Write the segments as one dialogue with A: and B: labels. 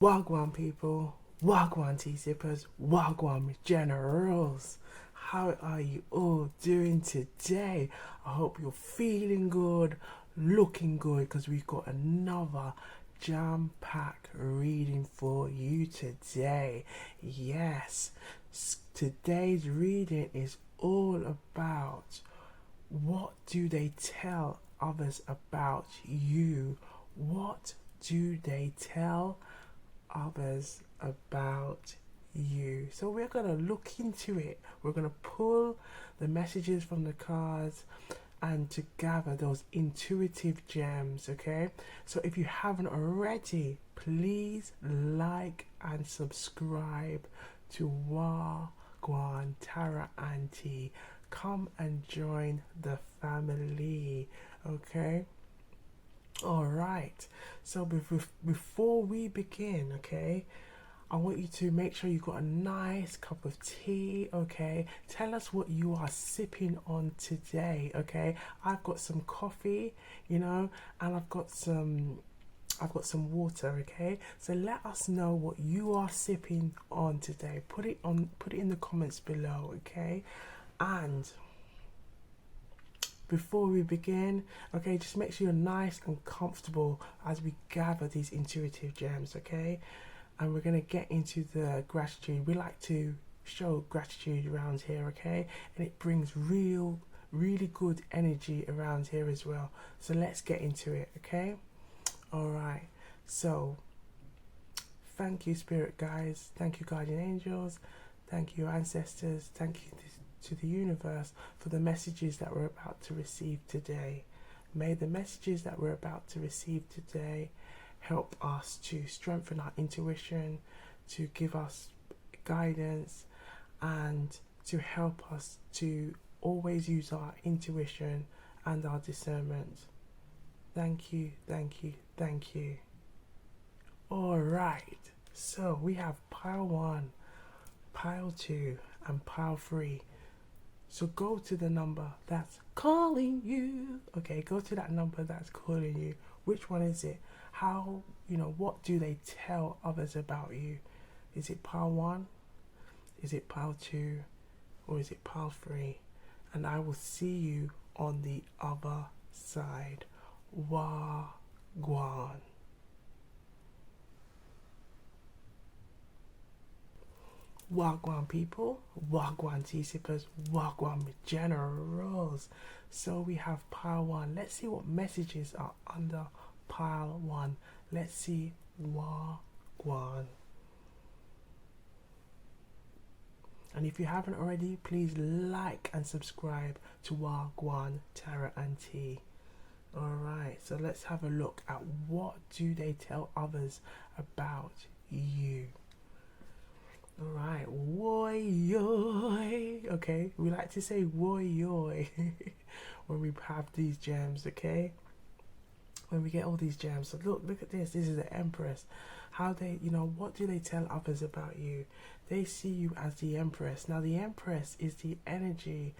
A: Wagwan people, Wagwan tea sippers, Wagwan generals. How are you all doing today? I hope you're feeling good, looking good, because we've got another jam-packed reading for you today. Yes, today's reading is all about what do they tell others about you? What do they tell others about you? So we're going to look into it. We're going to pull the messages from the cards and to gather those intuitive gems, okay? So if you haven't already, please like and subscribe to Gwan Tara Auntie. Come and join the family, okay? All right. So before we begin, okay, I want you to make sure you've got a nice cup of tea, okay? Tell us what you are sipping on today, okay? I've got some coffee, and I've got some water, okay? So let us know what you are sipping on today. Put it in the comments below, okay? And before we begin, okay, just make sure you're nice and comfortable as we gather these intuitive gems, okay? And we're going to get into the gratitude. We like to show gratitude around here, okay? And it brings really good energy around here as well. So let's get into it, okay? All right. So thank you, spirit guides. Thank you, guardian angels. Thank you, ancestors. Thank you to the universe for the messages that we're about to receive today. May the messages that we're about to receive today help us to strengthen our intuition, to give us guidance, and to help us to always use our intuition and our discernment. Thank you, thank you, thank you. All right, so we have pile 1, pile 2, and pile 3. So go to the number that's calling you. Okay, go to that number that's calling you. Which one is it? How, what do they tell others about you? Is it pile 1? Is it pile 2? Or is it pile 3? And I will see you on the other side. Wagwan. Wagwan people, Wagwan tea sippers, Wagwan generals. So we have pile 1. Let's see what messages are under pile 1. Let's see Wagwan. And if you haven't already, please like and subscribe to Wagwan Tara Auntie. Alright, so let's have a look at what do they tell others about you. Alright, woy-yoy. Okay, we like to say woy-yoy when we have these gems, okay? When we get all these gems. So look at this. This is the Empress. How they, what do they tell others about you? They see you as the Empress. Now, the Empress is the energy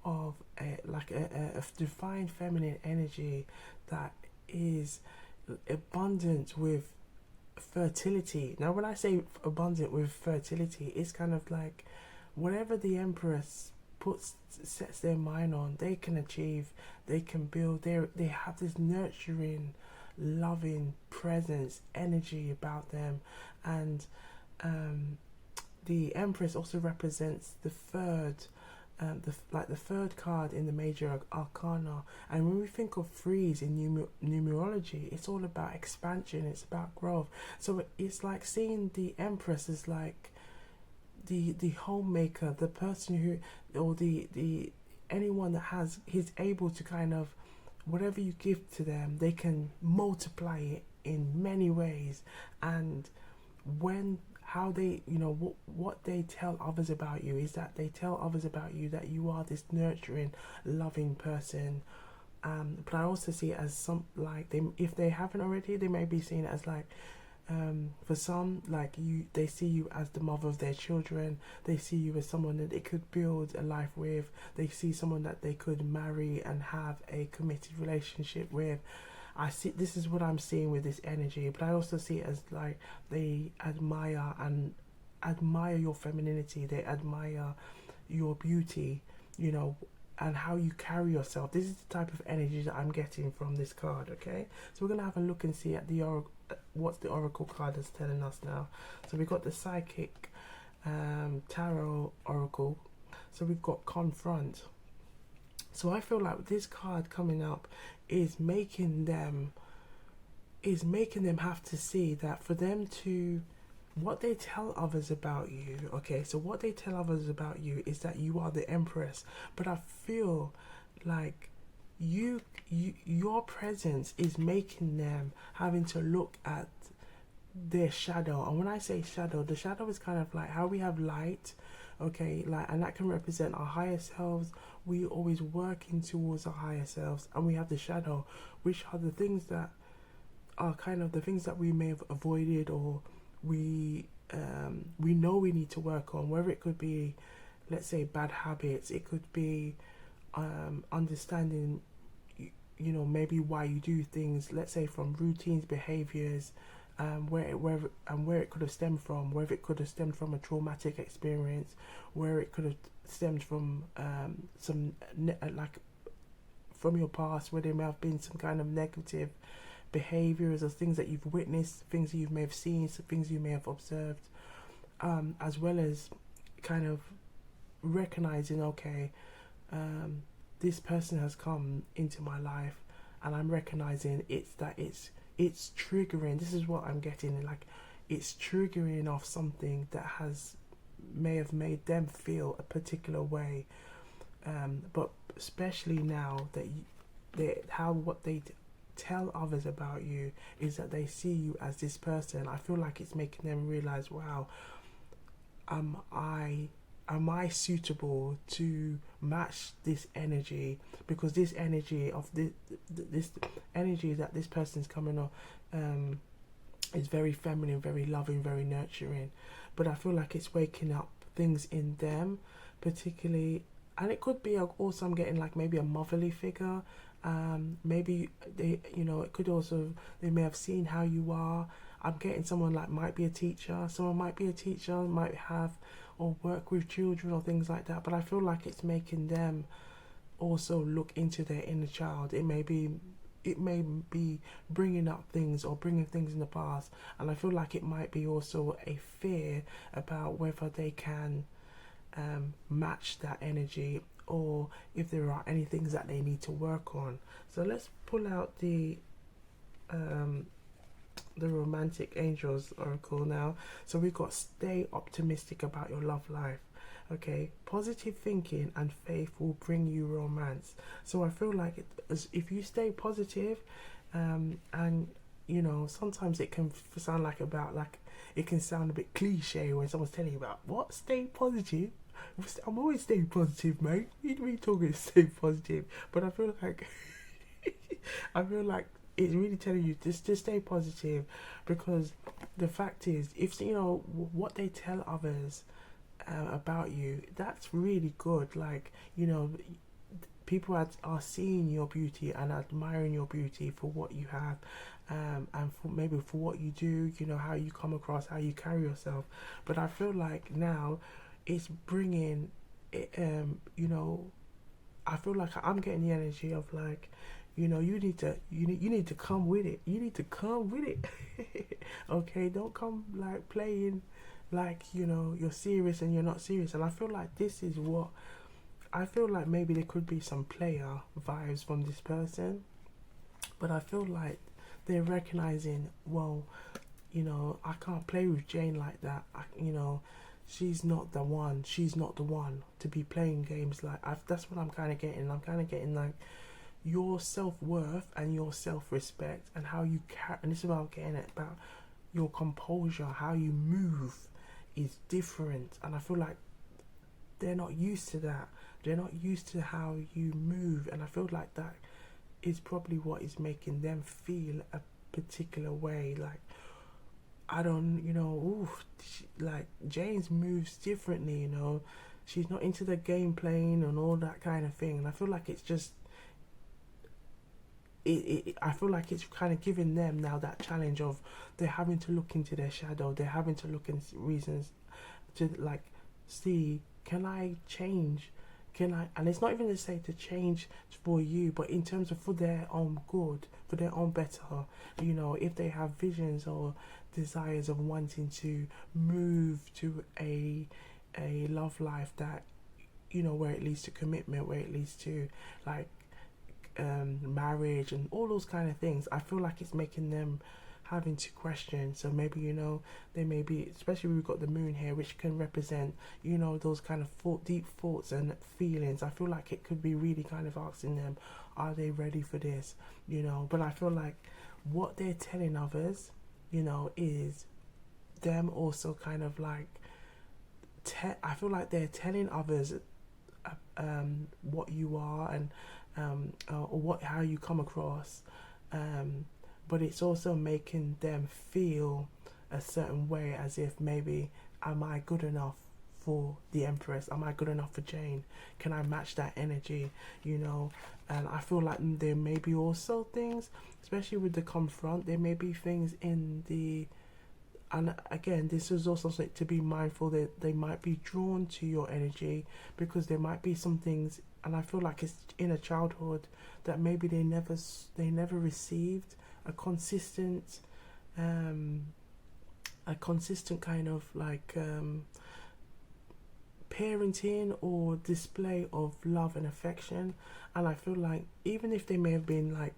A: of a divine feminine energy that is abundant with fertility. Now when I say abundant with fertility, it's kind of like whatever the Empress sets their mind on, they can achieve, they can build. They have this nurturing, loving presence, energy about them. And the Empress also represents the third, the third card in the major arcana. And when we think of threes in numerology, it's all about expansion, it's about growth. So it's like seeing the Empress as like the homemaker, the person who, or the anyone that is able to kind of, whatever you give to them, they can multiply it in many ways. And how they, what they tell others about you is that they tell others about you that you are this nurturing, loving person. But I also see it as if they haven't already, they may be seen as like, for some, they see you as the mother of their children. They see you as someone that they could build a life with. They see someone that they could marry and have a committed relationship with. I see, this is what I'm seeing with this energy, but I also see it as like they admire your femininity, they admire your beauty, you know, and how you carry yourself. This is the type of energy that I'm getting from this card. Okay, so we're gonna have a look and see at the what's the oracle card is telling us now. So we've got the psychic tarot oracle. So we've got confront. So I feel like this card coming up is making them have to see that for them to, what they tell others about you, okay, so what they tell others about you is that you are the empress, but I feel like your presence is making them having to look at their shadow. And when I say shadow, the shadow is kind of like how we have light, okay, like, and that can represent our higher selves. We always working towards our higher selves, and we have the shadow, which are the things that are kind of the things that we may have avoided, or we know we need to work on, whether it could be, let's say, bad habits, it could be understanding, you know, maybe why you do things, let's say from routines, behaviors, where it could have stemmed from, whether it could have stemmed from a traumatic experience, where it could have stemmed from like from your past, where there may have been some kind of negative behaviors or things that you've witnessed, things that you may have seen, some things you may have observed, as well as kind of recognizing, okay, this person has come into my life, and I'm recognizing it's triggering. This is what I'm getting, like it's triggering off something that may have made them feel a particular way, but especially now that what they tell others about you is that they see you as this person. I feel like it's making them realize, wow, am I suitable to match this energy? Because this energy of this energy that this person's coming on is very feminine, very loving, very nurturing. But I feel like it's waking up things in them, particularly, and it could be also, I'm getting like maybe a motherly figure. Maybe they, you know, it could also, they may have seen how you are. I'm getting someone like might be a teacher. Someone might be a teacher, might have or work with children or things like that. But I feel like it's making them also look into their inner child. It may be bringing up things or bringing things in the past, and I feel like it might be also a fear about whether they can match that energy, or if there are any things that they need to work on. So let's pull out the romantic angels oracle now. So we've got stay optimistic about your love life. Okay, positive thinking and faith will bring you romance. So I feel like if you stay positive, and you know, sometimes it can sound like it can sound a bit cliche when someone's telling you about what, stay positive. I'm always staying positive, mate. You mean talking stay positive? But I feel like it's really telling you just to stay positive, because the fact is, if you know what they tell others about you, that's really good. Like, you know, people are seeing your beauty and admiring your beauty for what you have, and maybe for what you do, you know, how you come across, how you carry yourself. But I feel like now it's bringing you know, I feel like I'm getting the energy of like, you know, you need to come with it. You need to come with it. Okay, don't come like playing like, you know, you're serious and you're not serious. And I feel like this is what I feel like, maybe there could be some player vibes from this person, but I feel like they're recognizing, well, you know, I can't play with Jane like that. You know, she's not the one to be playing games like. That's what I'm kind of getting. I'm kind of getting like your self-worth and your self-respect, and how you and this is what I'm getting at, about your composure, how you move is different. And I feel like they're not used to that. They're not used to how you move, and I feel like that is probably what is making them feel a particular way. Like, I don't, you know, like James moves differently, you know, she's not into the game playing and all that kind of thing. And I feel like it's just, I feel like it's kind of giving them now that challenge of they're having to look into their shadow, they're having to look in reasons to like see, can I change, can I, and it's not even to say to change for you, but in terms of for their own good, for their own better, you know, if they have visions or desires of wanting to move to a love life that, you know, where it leads to commitment, where it leads to like marriage and all those kind of things. I feel like it's making them having to question. So maybe, you know, they may be, especially we've got the moon here, which can represent, you know, those kind of deep thoughts and feelings. I feel like it could be really kind of asking them, are they ready for this, you know? But I feel like what they're telling others, you know, is them also kind of like I feel like they're telling others what you are and or how you come across, but it's also making them feel a certain way, as if maybe, am I good enough for the Empress? Am I good enough for Jane? Can I match that energy, you know? And I feel like there may be also things, especially with the confront, there may be things in the, and again, this is also something to be mindful that they might be drawn to your energy because there might be some things, and I feel like it's in a childhood that maybe they never received a consistent kind of like parenting or display of love and affection. And I feel like even if they may have been like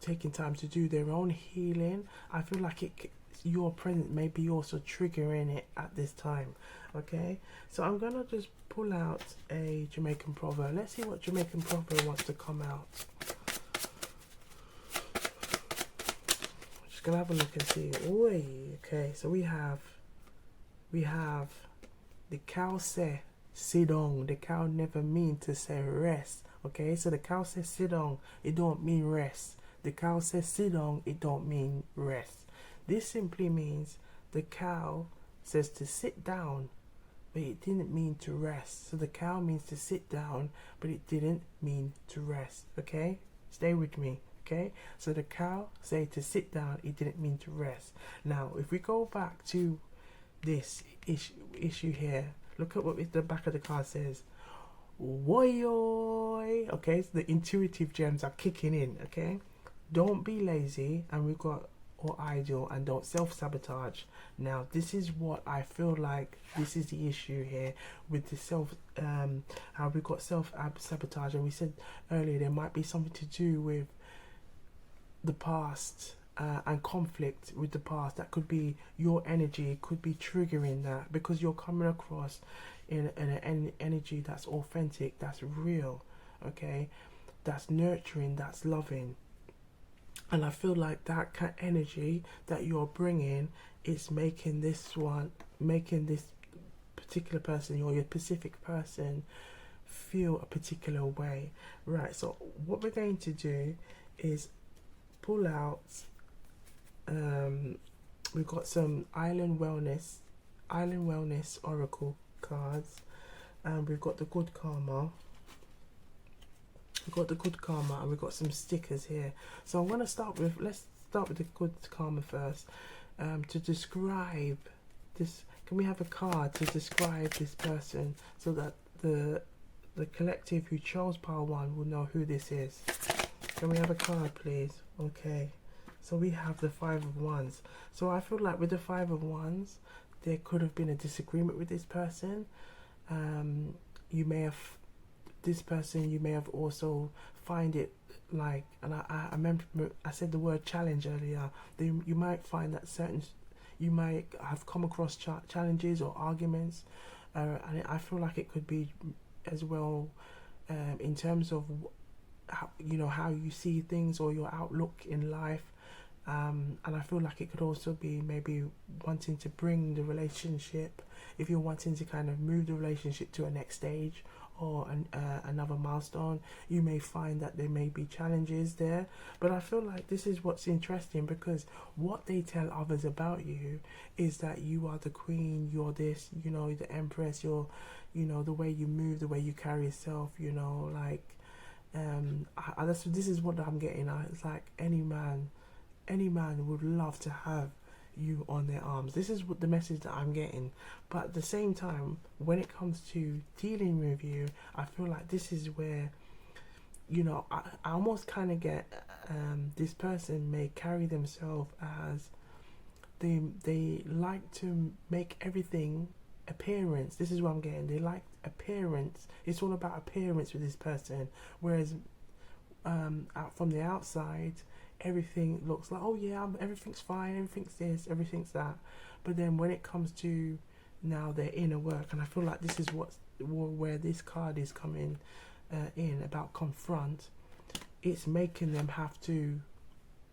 A: taking time to do their own healing, I feel like your presence may be also triggering it at this time. Okay, so I'm gonna just pull out a Jamaican proverb. Let's see what Jamaican proverb wants to come out. Just gonna have a look and see. Oi, okay, so we have the cow say sit down. The cow never mean to say rest. Okay, so the cow says sit down, it don't mean rest. The cow says sit down, it don't mean rest. This simply means the cow says to sit down, but it didn't mean to rest. So the cow means to sit down, but it didn't mean to rest. Okay, stay with me. Okay, so the cow said to sit down, it didn't mean to rest. Now if we go back to this issue here, look at what the back of the card says. Woy. Okay, so the intuitive gems are kicking in. Okay, don't be lazy, and we've got or idle, and don't self-sabotage. Now this is what I feel like this is the issue here with the how we got self-sabotage, and we said earlier there might be something to do with the past and conflict with the past. That could be your energy, could be triggering that because you're coming across in an energy that's authentic, that's real, okay, that's nurturing, that's loving. And I feel like that kind of energy that you're bringing is making this particular person or your specific person feel a particular way. Right, so what we're going to do is pull out, we've got some Island Wellness Oracle cards, and we've got the Good Karma. We've got the Good Karma, and we've got some stickers here. So I'm going to let's start with the Good Karma first. To describe this, can we have a card to describe this person so that the collective who chose pile 1 will know who this is? Can we have a card, please? Okay, so we have the 5 of Wands. So I feel like with the 5 of Wands, there could have been a disagreement with this person. You may have also find it like, and I remember I said the word challenge earlier. You might find that you might have come across challenges or arguments, and I feel like it could be as well in terms of how you see things or your outlook in life. And I feel like it could also be maybe wanting to bring the relationship, if you're wanting to kind of move the relationship to a next stage or another milestone, you may find that there may be challenges there. But I feel like this is what's interesting, because what they tell others about you is that you are the queen, you're this, the Empress, you're, the way you move, the way you carry yourself, like This is what I'm getting at. It's like any man would love to have you on their arms. This is what the message that I'm getting. But at the same time, when it comes to dealing with you, I feel like this is where, you know, I almost kind of get this person may carry themselves as they like to make everything appearance. This is what I'm getting. They like appearance. It's all about appearance with this person. Whereas out from the outside, everything looks like, oh yeah, everything's fine, everything's this, everything's that. But then when it comes to now their inner work, and I feel like this is where this card is coming in about confront. It's making them have to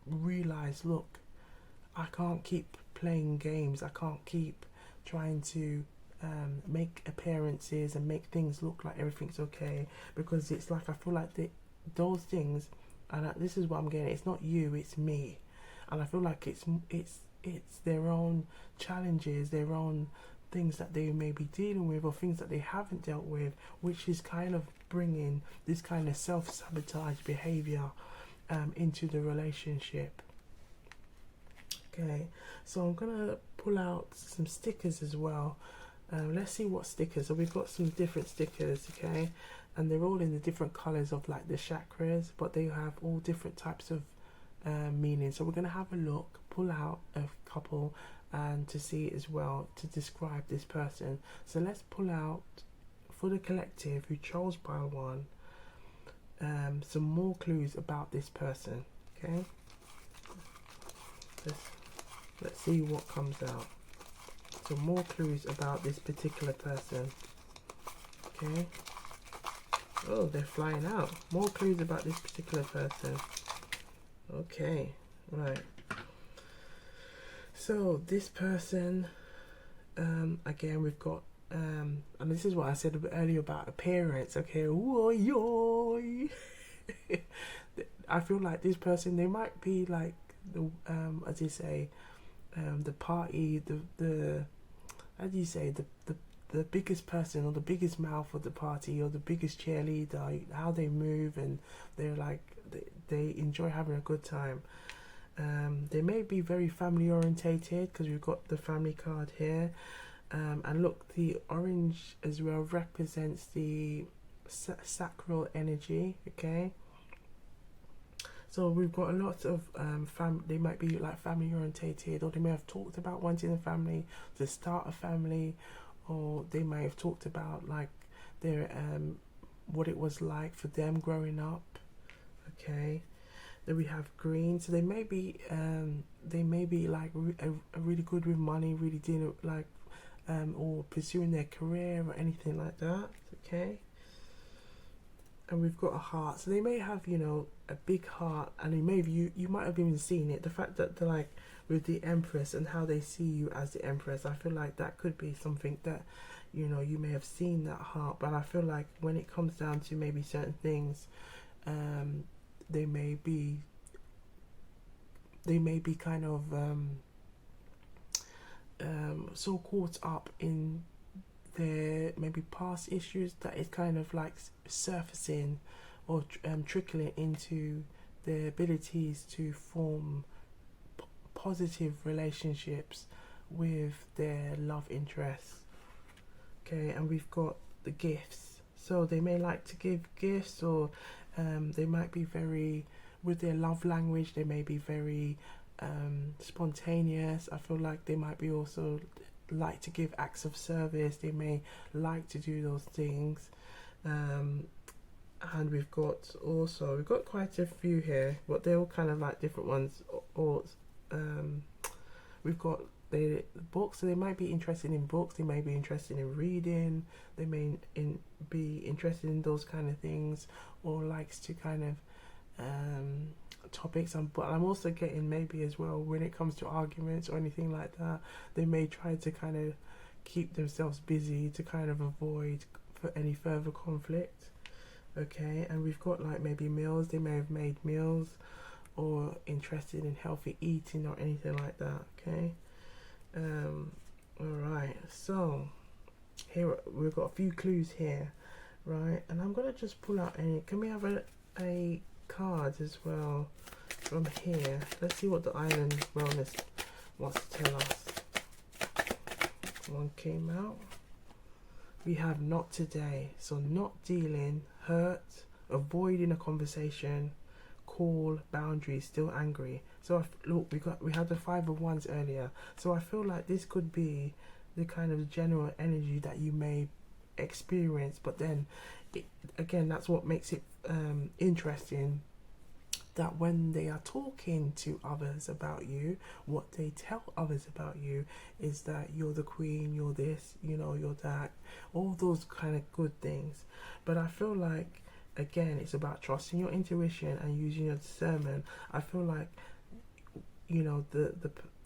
A: realize, look, I can't keep playing games. I can't keep trying to make appearances and make things look like everything's okay, because it's like I feel like those things, and this is what I'm getting. It's not you, it's me, and I feel like it's their own challenges, their own things that they may be dealing with, or things that they haven't dealt with, which is kind of bringing this kind of self-sabotage behavior into the relationship. Okay, so I'm gonna pull out some stickers as well. Let's see what stickers. So we've got some different stickers, okay, and they're all in the different colors of like the chakras, but they have all different types of meaning. So we're gonna have a look, pull out a couple, and to see as well to describe this person. So let's pull out for the collective who chose pile one some more clues about this person. Okay, let's see what comes out. So more clues about this particular person. Okay. Oh, they're flying out. More clues about this particular person. Okay, right. So this person, again, we've got, and this is what I said a bit earlier about appearance. Okay, oy. I feel like this person, they might be like the, as you say, the party, the how do you say, the biggest person or the biggest mouth of the party or the biggest cheerleader, how they move, and they're like they enjoy having a good time. They may be very family orientated because we've got the family card here, and look, the orange as well represents the sacral energy. Okay, so we've got a lot of they might be like family orientated, or they may have talked about wanting a family, to start a family, or they may have talked about like their what it was like for them growing up. Okay, then we have green, so they may be like really good with money, really dealing like or pursuing their career or anything like that. Okay, and we've got a heart, so they may have, you know, a big heart, and they may have, you might have even seen it, the fact that they're like with the Empress and how they see you as the Empress. I feel like that could be something that, you know, you may have seen that heart. But I feel like when it comes down to maybe certain things, they may be kind of so caught up in their maybe past issues that it's kind of like surfacing or trickling into their abilities to form positive relationships with their love interests. Okay, and we've got the gifts, so they may like to give gifts, or they might be very, with their love language, they may be very spontaneous. I feel like they might be also like to give acts of service. They may like to do those things, and we've got quite a few here, but they're all kind of like different ones. Or we've got the books, so they might be interested in books, they may be interested in reading, they may be interested in those kind of things, or likes to kind of topics. But I'm also getting maybe as well, when it comes to arguments or anything like that, they may try to kind of keep themselves busy to kind of avoid for any further conflict. Okay, and we've got like maybe meals, they may have made meals, or interested in healthy eating or anything like that. Okay, alright, so here we've got a few clues here, right, and I'm gonna just pull out any, can we have a card as well from here. Let's see what the Island Wellness wants to tell us. One came out. We have not today. So not dealing, hurt, avoiding a conversation, call, boundaries, still angry. So look, we had the 5 of Wands earlier. So I feel like this could be the kind of general energy that you may experience, but then again, that's what makes it interesting, that when they are talking to others about you, what they tell others about you is that you're the queen, you're this, you know, you're that, all those kind of good things. But I feel like, again, it's about trusting your intuition and using your discernment. I feel like, you know,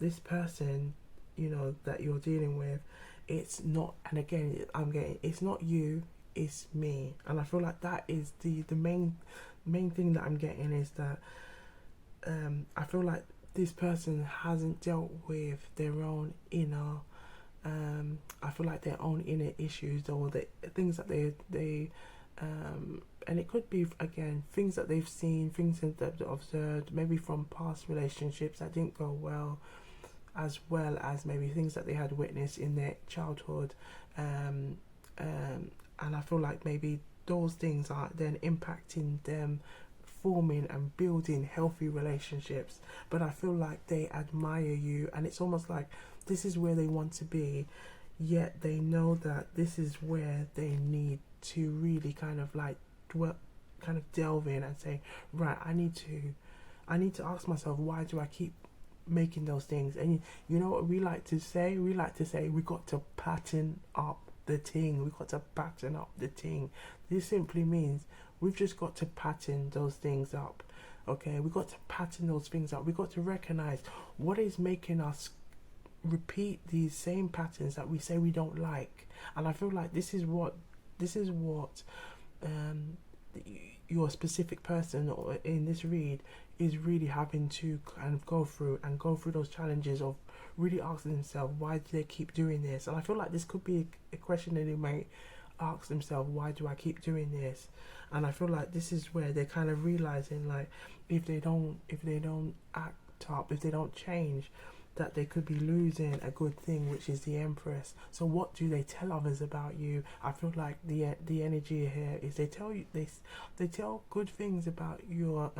A: this person, you know, that you're dealing with, it's not, and again, it's not you, it's me. And I feel like that is the main thing that I'm getting, is that I feel like this person hasn't dealt with their own inner I feel like their own inner issues, or the things that they and it could be, again, things that they've seen, things that they've observed, maybe from past relationships that didn't go well as maybe things that they had witnessed in their childhood, and I feel like maybe those things are then impacting them forming and building healthy relationships. But I feel like they admire you, and it's almost like this is where they want to be, yet they know that this is where they need to really kind of like delve in and say, right, I need to ask myself, why do I keep making those things? And you know what we like to say? We like to say we got to pattern up the thing. We got to pattern up the thing. This simply means we've just got to pattern those things up. Okay, we got to pattern those things up. We got to recognize what is making us repeat these same patterns that we say we don't like. And I feel like this is what your specific person or in this read is really having to kind of go through those challenges of really asking themselves, why do they keep doing this? And I feel like this could be a question that they might ask themselves, why do I keep doing this? And I feel like this is where they're kind of realizing, like, if they don't act up, if they don't change, that they could be losing a good thing, which is the Empress. So what do they tell others about you? I feel like the energy here is they tell you, they tell good things about your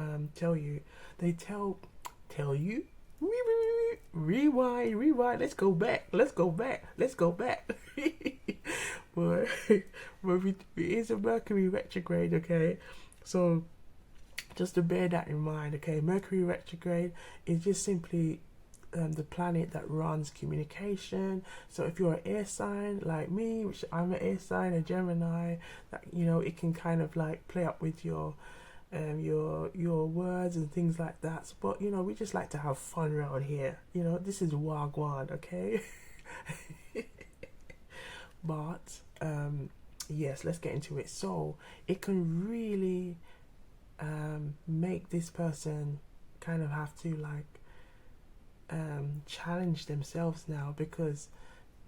A: they tell you rewind, let's go back but it is a Mercury retrograde, okay? So just to bear that in mind, okay? Mercury retrograde is just simply the planet that runs communication. So if you're an air sign like me, which I'm an air sign, a Gemini, that, you know, it can kind of like play up with your words and things like that. So, but you know, we just like to have fun around here. You know, this is wagwan, okay? But yes, let's get into it. So it can really make this person kind of have to like challenge themselves now, because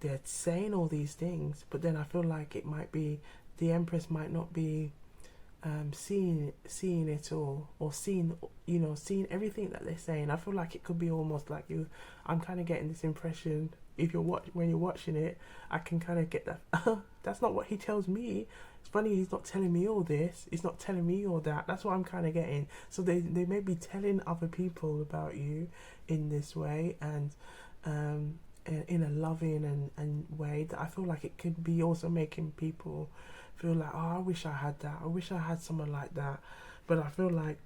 A: they're saying all these things, but then I feel like it might be the Empress might not be seeing it all, or seeing seeing everything that they're saying. I feel like it could be almost like I'm kind of getting this impression, when you're watching it, I can kind of get that that's not what he tells me. It's funny, he's not telling me all this, he's not telling me all that. That's what I'm kind of getting. So they may be telling other people about you in this way, and in a loving and way that I feel like it could be also making people feel like, oh, I wish I had that, I wish I had someone like that. But I feel like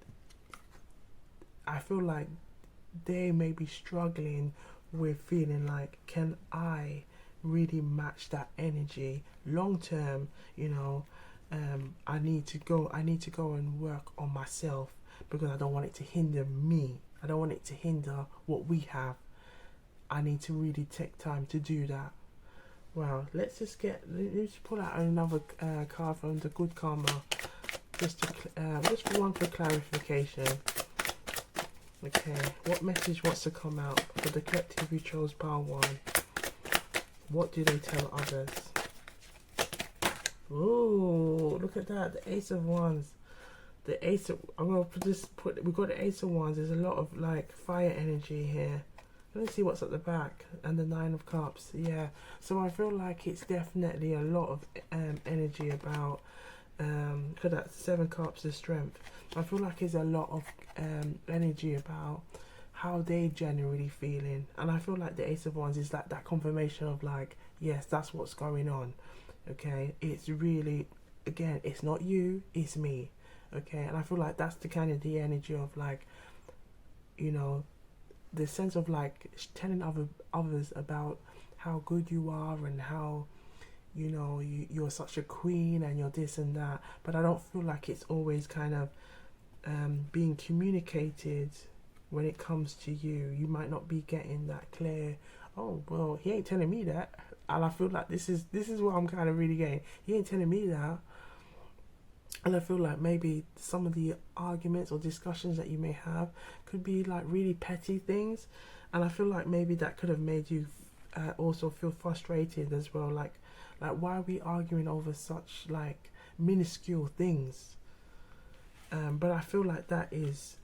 A: they may be struggling with feeling like, can I really match that energy long term? I need to go and work on myself, because I don't want it to hinder me, I don't want it to hinder what we have. I need to really take time to do that. Well, let's pull out another card from the Good Karma, just for one for clarification. Okay, what message wants to come out for the collective who chose pile 1? What do they tell others? Ooh, look at that, the Ace of Wands. the ace of, I'm gonna just put, we've got the ace of wands. There's a lot of like fire energy here. Let's see what's at the back, and the 9 of cups. Yeah, so I feel like it's definitely a lot of energy about because that 7 cups of strength. I feel like it's a lot of energy about how they generally feeling, and I feel like the ace of wands is like that confirmation of like, yes, that's what's going on. Okay, it's really, again, it's not you, it's me. Okay, and I feel like that's the kind of the energy of like, you know, the sense of like telling others about how good you are, and how, you know, you're such a queen and you're this and that. But I don't feel like it's always kind of being communicated when it comes to you. You might not be getting that clear, oh well, he ain't telling me that. And I feel like this is what I'm kind of really getting. He ain't telling me that. And I feel like maybe some of the arguments or discussions that you may have could be like really petty things. And I feel like maybe that could have made you also feel frustrated as well. Like why are we arguing over such like minuscule things? But I feel like that is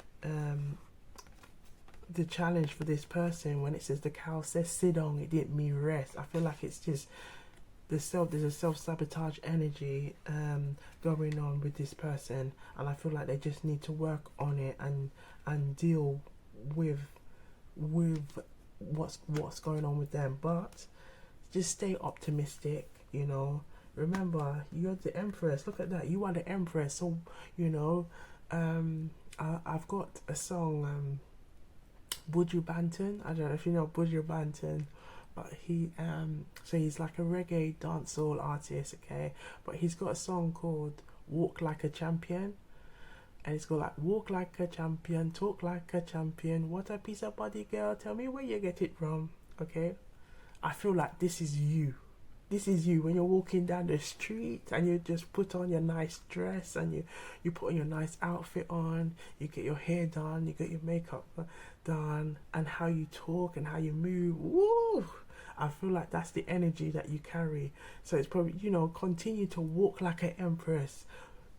A: the challenge for this person. When it says the cow says sit on, it didn't mean rest. I feel like it's just there's a self-sabotage energy going on with this person, and I feel like they just need to work on it and deal with what's going on with them. But just stay optimistic, you know. Remember, you're the empress. Look at that, you are the empress. So, you know, I've got a song, Buju Banton. I don't know if you know Buju Banton, but he so he's like a reggae dancehall artist, okay? But he's got a song called Walk Like a Champion, and it's got like, walk like a champion, talk like a champion, what a piece of body, girl, tell me where you get it from. Okay, I feel like this is you. This is you when you're walking down the street and you just put on your nice dress, and you put on your nice outfit on, you get your hair done, you get your makeup done, and how you talk and how you move. Woo! I feel like that's the energy that you carry. So it's probably, you know, continue to walk like an empress,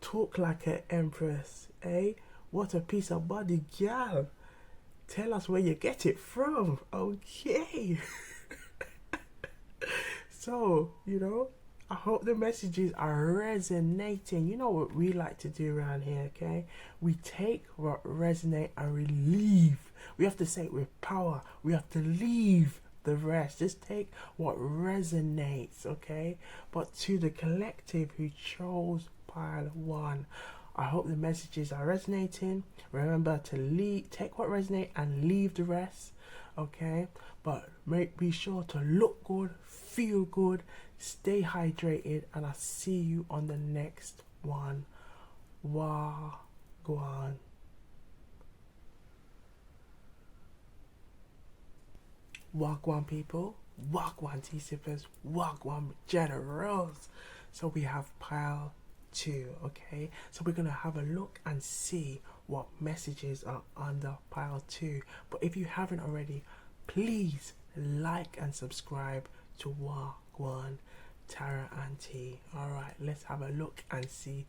A: talk like an empress, eh? What a piece of body, girl. Tell us where you get it from, okay? So, you know, I hope the messages are resonating. You know what we like to do around here, okay? We take what resonates and we leave. We have to say it with power. We have to leave the rest. Just take what resonates, okay? But to the collective who chose pile 1, I hope the messages are resonating. Remember to take what resonates and leave the rest, okay? But be sure to look good, feel good, stay hydrated, and I'll see you on the next one. Wagwan. Wagwan people, Wagwan tea sippers, Wagwan generals. So we have pile 2, okay? So we're gonna have a look and see what messages are under pile 2. But if you haven't already, please like and subscribe to Wagwan Tara and Tea. Alright, let's have a look and see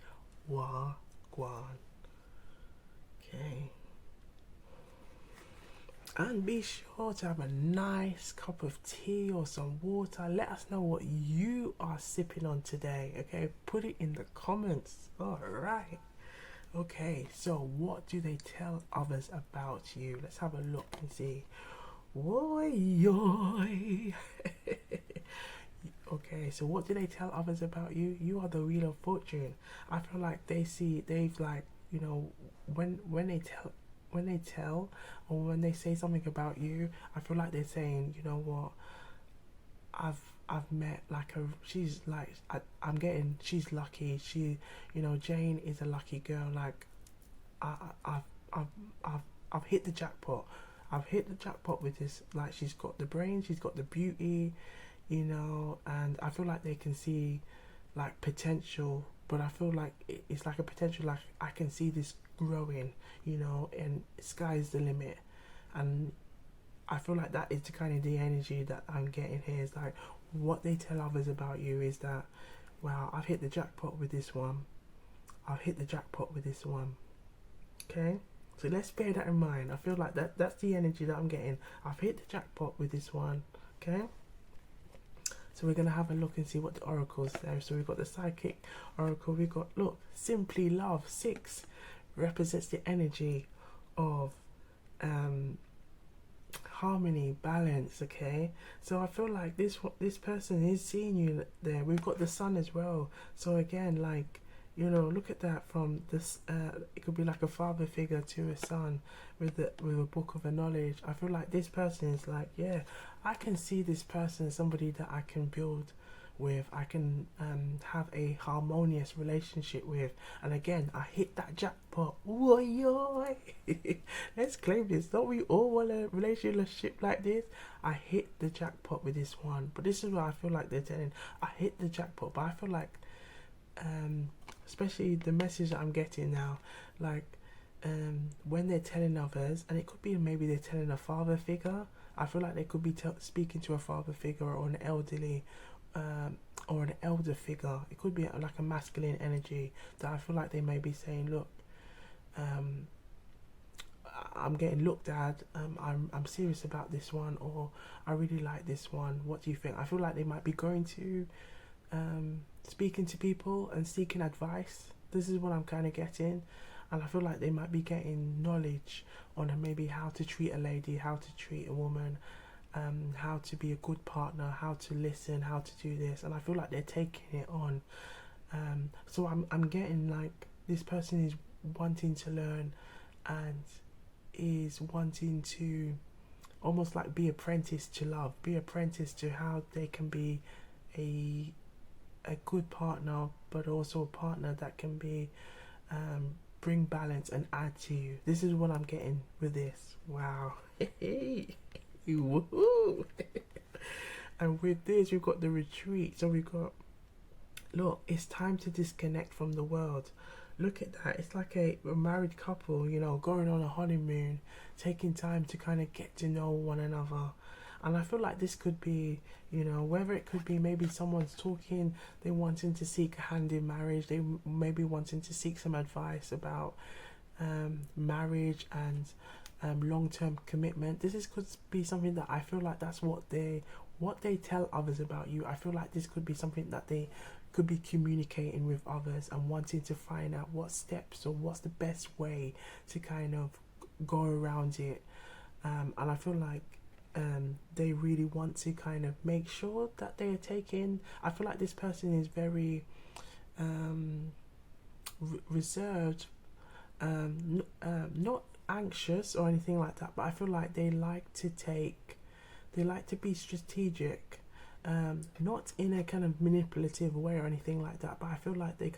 A: Wagwan. Okay. And be sure to have a nice cup of tea or some water. Let us know what you are sipping on today, okay? Put it in the comments. Alright. Okay, so what do they tell others about you? Let's have a look and see. Oi. Okay, so what do they tell others about you? You are the wheel of fortune. I feel like they've like, you know, when they tell or when they say something about you, I feel like they're saying, you know what, I've met like she's lucky. She, you know, Jane is a lucky girl. Like I've hit the jackpot. I've hit the jackpot with this. Like, she's got the brains, she's got the beauty, you know, and I feel like they can see like potential. But I feel like it's like a potential, like I can see this growing, you know, and sky's the limit. And I feel like that is the kind of the energy that I'm getting here. Is like what they tell others about you is that, wow, I've hit the jackpot with this one. I've hit the jackpot with this one. Okay, so let's bear that in mind. I feel like that's the energy that I'm getting. I've hit the jackpot with this one. Okay, so we're gonna have a look and see what the oracles there. So we've got the psychic oracle. We've got, look, simply love. 6 represents the energy of harmony, balance. Okay, so I feel like this person is seeing you there. We've got the sun as well. So again, like, you know, look at that from this. It could be like a father figure to a son with a book of a knowledge. I feel like this person is like, yeah, I can see this person as somebody that I can build with. I can have a harmonious relationship with. And again, I hit that jackpot. Whoa, let's claim this. Don't we all want a relationship like this? I hit the jackpot with this one. But this is what I feel like they're telling. I hit the jackpot, but I feel like especially the message that I'm getting now, like when they're telling others, and it could be maybe they're telling a father figure. I feel like they could be speaking to a father figure or an elderly or an elder figure. It could be like a masculine energy that I feel like they may be saying, look, I'm getting looked at, I'm serious about this one, or I really like this one, what do you think? I feel like they might be going to speaking to people and seeking advice. This is what I'm kind of getting, and I feel like they might be getting knowledge on maybe how to treat a lady, how to treat a woman, how to be a good partner, how to listen, how to do this, and I feel like they're taking it on. So I'm getting like this person is wanting to learn and is wanting to almost like be apprenticed to love, be apprenticed to how they can be a good partner, but also a partner that can be bring balance and add to you. This is what I'm getting with this. Wow. Woohoo. And with this we've got the retreat. So we've got, look, it's time to disconnect from the world. Look at that. It's like a married couple, you know, going on a honeymoon, taking time to kind of get to know one another. And I feel like this could be, you know, whether it could be maybe someone's talking, they wanting to seek a hand in marriage, they maybe wanting to seek some advice about marriage and long-term commitment. This could be something that I feel like that's what they tell others about you. I feel like this could be something that they could be communicating with others and wanting to find out what steps or what's the best way to kind of go around it. And I feel like they really want to kind of make sure that they are taking. I feel like this person is very reserved, not anxious or anything like that, but I feel like they like to be strategic, not in a kind of manipulative way or anything like that, but I feel like they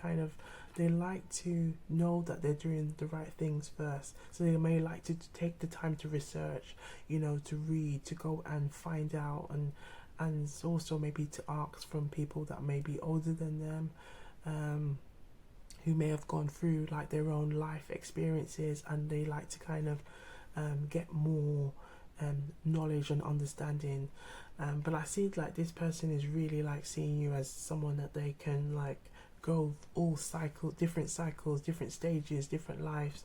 A: like to know that they're doing the right things first. So they may like to take the time to research, you know, to read, to go and find out, and also maybe to ask from people that may be older than them, who may have gone through like their own life experiences, and they like to kind of get more knowledge and understanding. But I see like this person is really like seeing you as someone that they can like go all different cycles, different stages, different lives,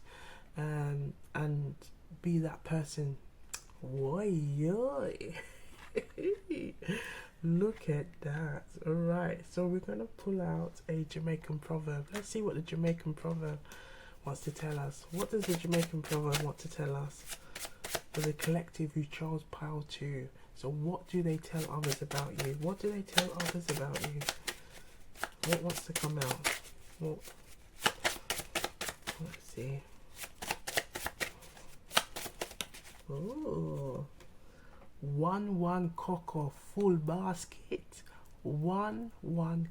A: and be that person. Woy. Look at that. Alright, so we're gonna pull out a Jamaican proverb. Let's see what the Jamaican proverb wants to tell us. What does the Jamaican proverb want to tell us? For the collective who chose pile 2. So what do they tell others about you? What do they tell others about you? What wants to come out? Well, let's see. Oh, 1 cocoa full basket. 1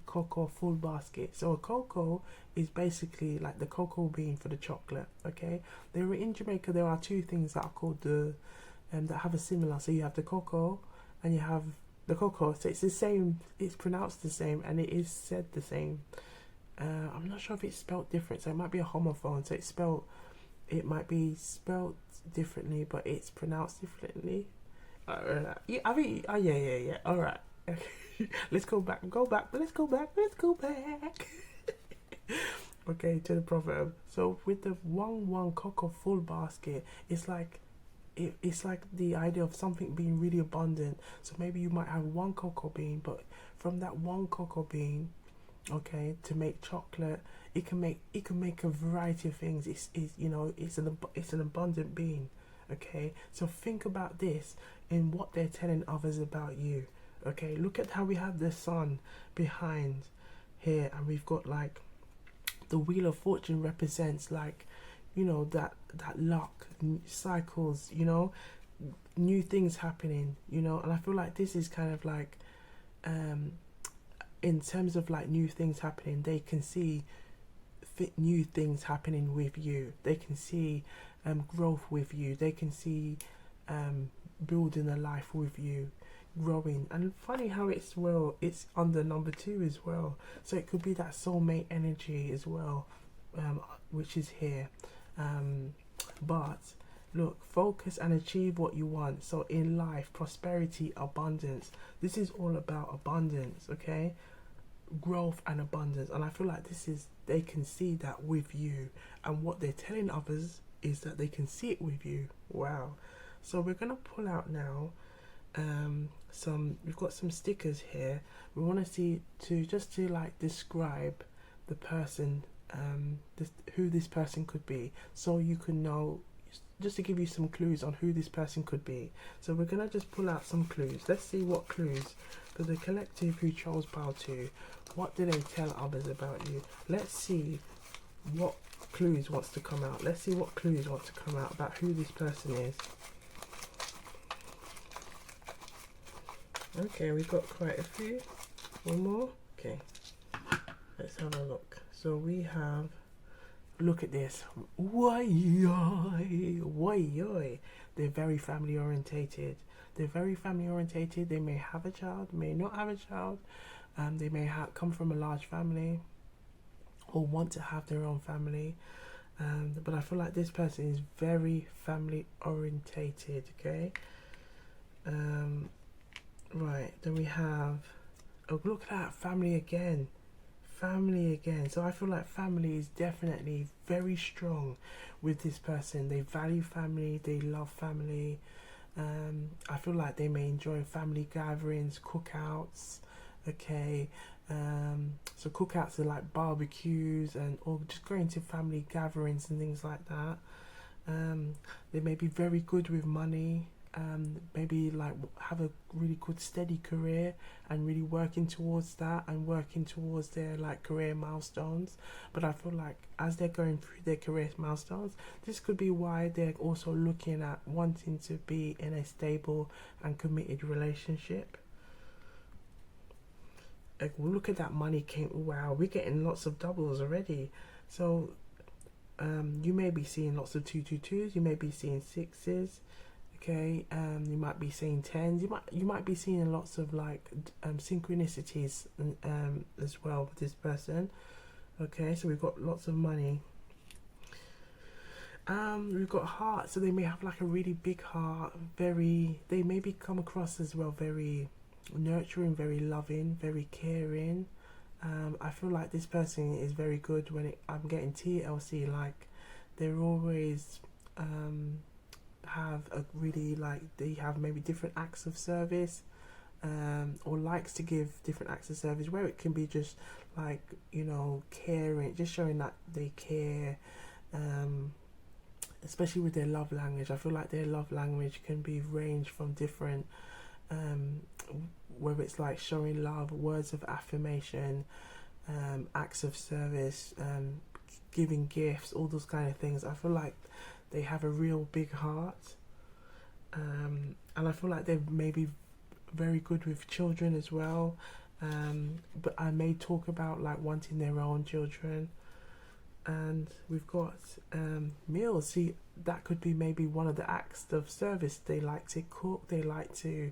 A: cocoa full basket. So a cocoa is basically like the cocoa bean for the chocolate. Okay, there in Jamaica there are 2 things that are called the that have a similar. So you have the cocoa and you have the cocoa. So it's the same. It's pronounced the same and it is said the same. I'm not sure if it's spelled different. So it might be a homophone. So it might be spelled differently, but it's pronounced differently. Yeah. All right. Let's go back. Let's go back. okay, to the proverb. So with the one cocoa full basket, it's like it's like the idea of something being really abundant. So maybe you might have one cocoa bean, but from that one cocoa bean, okay, to make chocolate, it can make a variety of things. It's you know, it's an abundant being. Okay, so think about this in what they're telling others about you. Okay, look at how we have the sun behind here, and we've got like the wheel of fortune represents like, you know, that luck, cycles, you know, new things happening, you know. And I feel like this is kind of like um in terms of like new things happening, they can see new things happening with you. They can see growth with you. They can see building a life with you, growing. And funny how it's under number 2 as well. So it could be that soulmate energy as well, which is here. But look, focus and achieve what you want. So in life, prosperity, abundance. This is all about abundance, okay? Growth and abundance. And I feel like they can see that with you, and what they're telling others is that they can see it with you. Wow. So we're gonna pull out now we've got some stickers here. We want to see to like describe the person, who this person could be, so you can know, just to give you some clues on who this person could be. So we're gonna just pull out some clues. Let's see what clues for the collective who chose pile 2. What do they tell others about you? Let's see what clues wants to come out. Let's see what clues want to come out about who this person is. Okay, we've got quite a few. One more. Okay, let's have a look. So we have, look at this. Why? They're very family orientated. They're very family orientated. They may have a child, may not have a child. They may come from a large family, or want to have their own family. But I feel like this person is very family orientated. Okay. Right, then we have, oh, look at that, family again. So I feel like family is definitely very strong with this person. They value family, they love family. I feel like they may enjoy family gatherings, cookouts. Okay, so cookouts are like barbecues, or just going to family gatherings and things like that. They may be very good with money. Maybe like have a really good steady career and really working towards that, and working towards their like career milestones. But I feel like as they're going through their career milestones, this could be why they're also looking at wanting to be in a stable and committed relationship. Like, look at that money came. Wow, we're getting lots of doubles already. So you may be seeing lots of 222s, you may be seeing 6s. Okay, you might be seeing 10s. You might be seeing lots of like synchronicities as well with this person. Okay, so we've got lots of money. We've got heart, so they may have like a really big heart. They maybe come across as well very nurturing, very loving, very caring. I feel like this person is very good when I'm getting TLC. Like, they're always have a really, like, they have maybe different acts of service, or likes to give different acts of service, where it can be just like, you know, caring, just showing that they care, especially with their love language. I feel like their love language can be ranged from different, whether it's like showing love, words of affirmation, acts of service, giving gifts, all those kind of things. I feel like they have a real big heart, and I feel like they're maybe very good with children as well, but I may talk about like wanting their own children. And we've got meals. See, that could be maybe one of the acts of service. They like to cook, they like to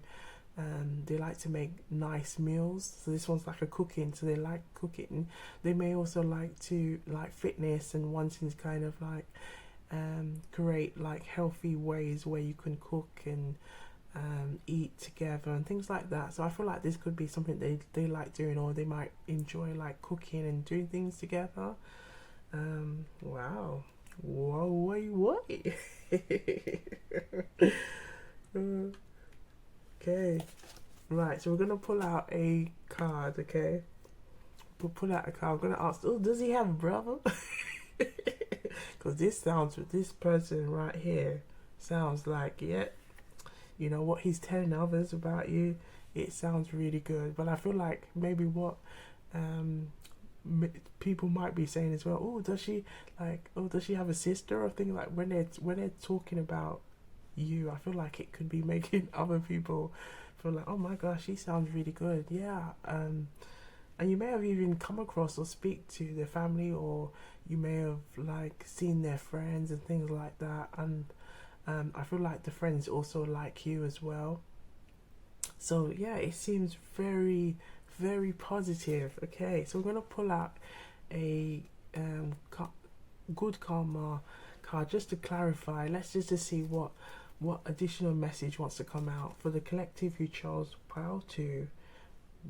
A: make nice meals. So this one's like a cooking, so they like cooking. They may also like to like fitness and wanting to kind of like create like healthy ways where you can cook and eat together and things like that. So I feel like this could be something they like doing, or they might enjoy like cooking and doing things together. Wow. Whoa, wait. Okay. Right, so we're gonna pull out a card, okay? We'll pull out a card. I'm gonna ask, oh, does he have a brother? Because this person right here sounds like, yeah, you know what he's telling others about you. It sounds really good, but I feel like maybe what um, people might be saying as well. Oh, does she does she have a sister or things like when they're talking about you? I feel like it could be making other people feel like, oh my gosh, she sounds really good. Yeah, and you may have even come across or speak to their family, or you may have like seen their friends and things like that. And I feel like the friends also like you as well. So yeah, it seems very, very positive. Okay, so we're gonna pull out a good karma card just to clarify. Let's just to see what additional message wants to come out for the collective who chose pile 2.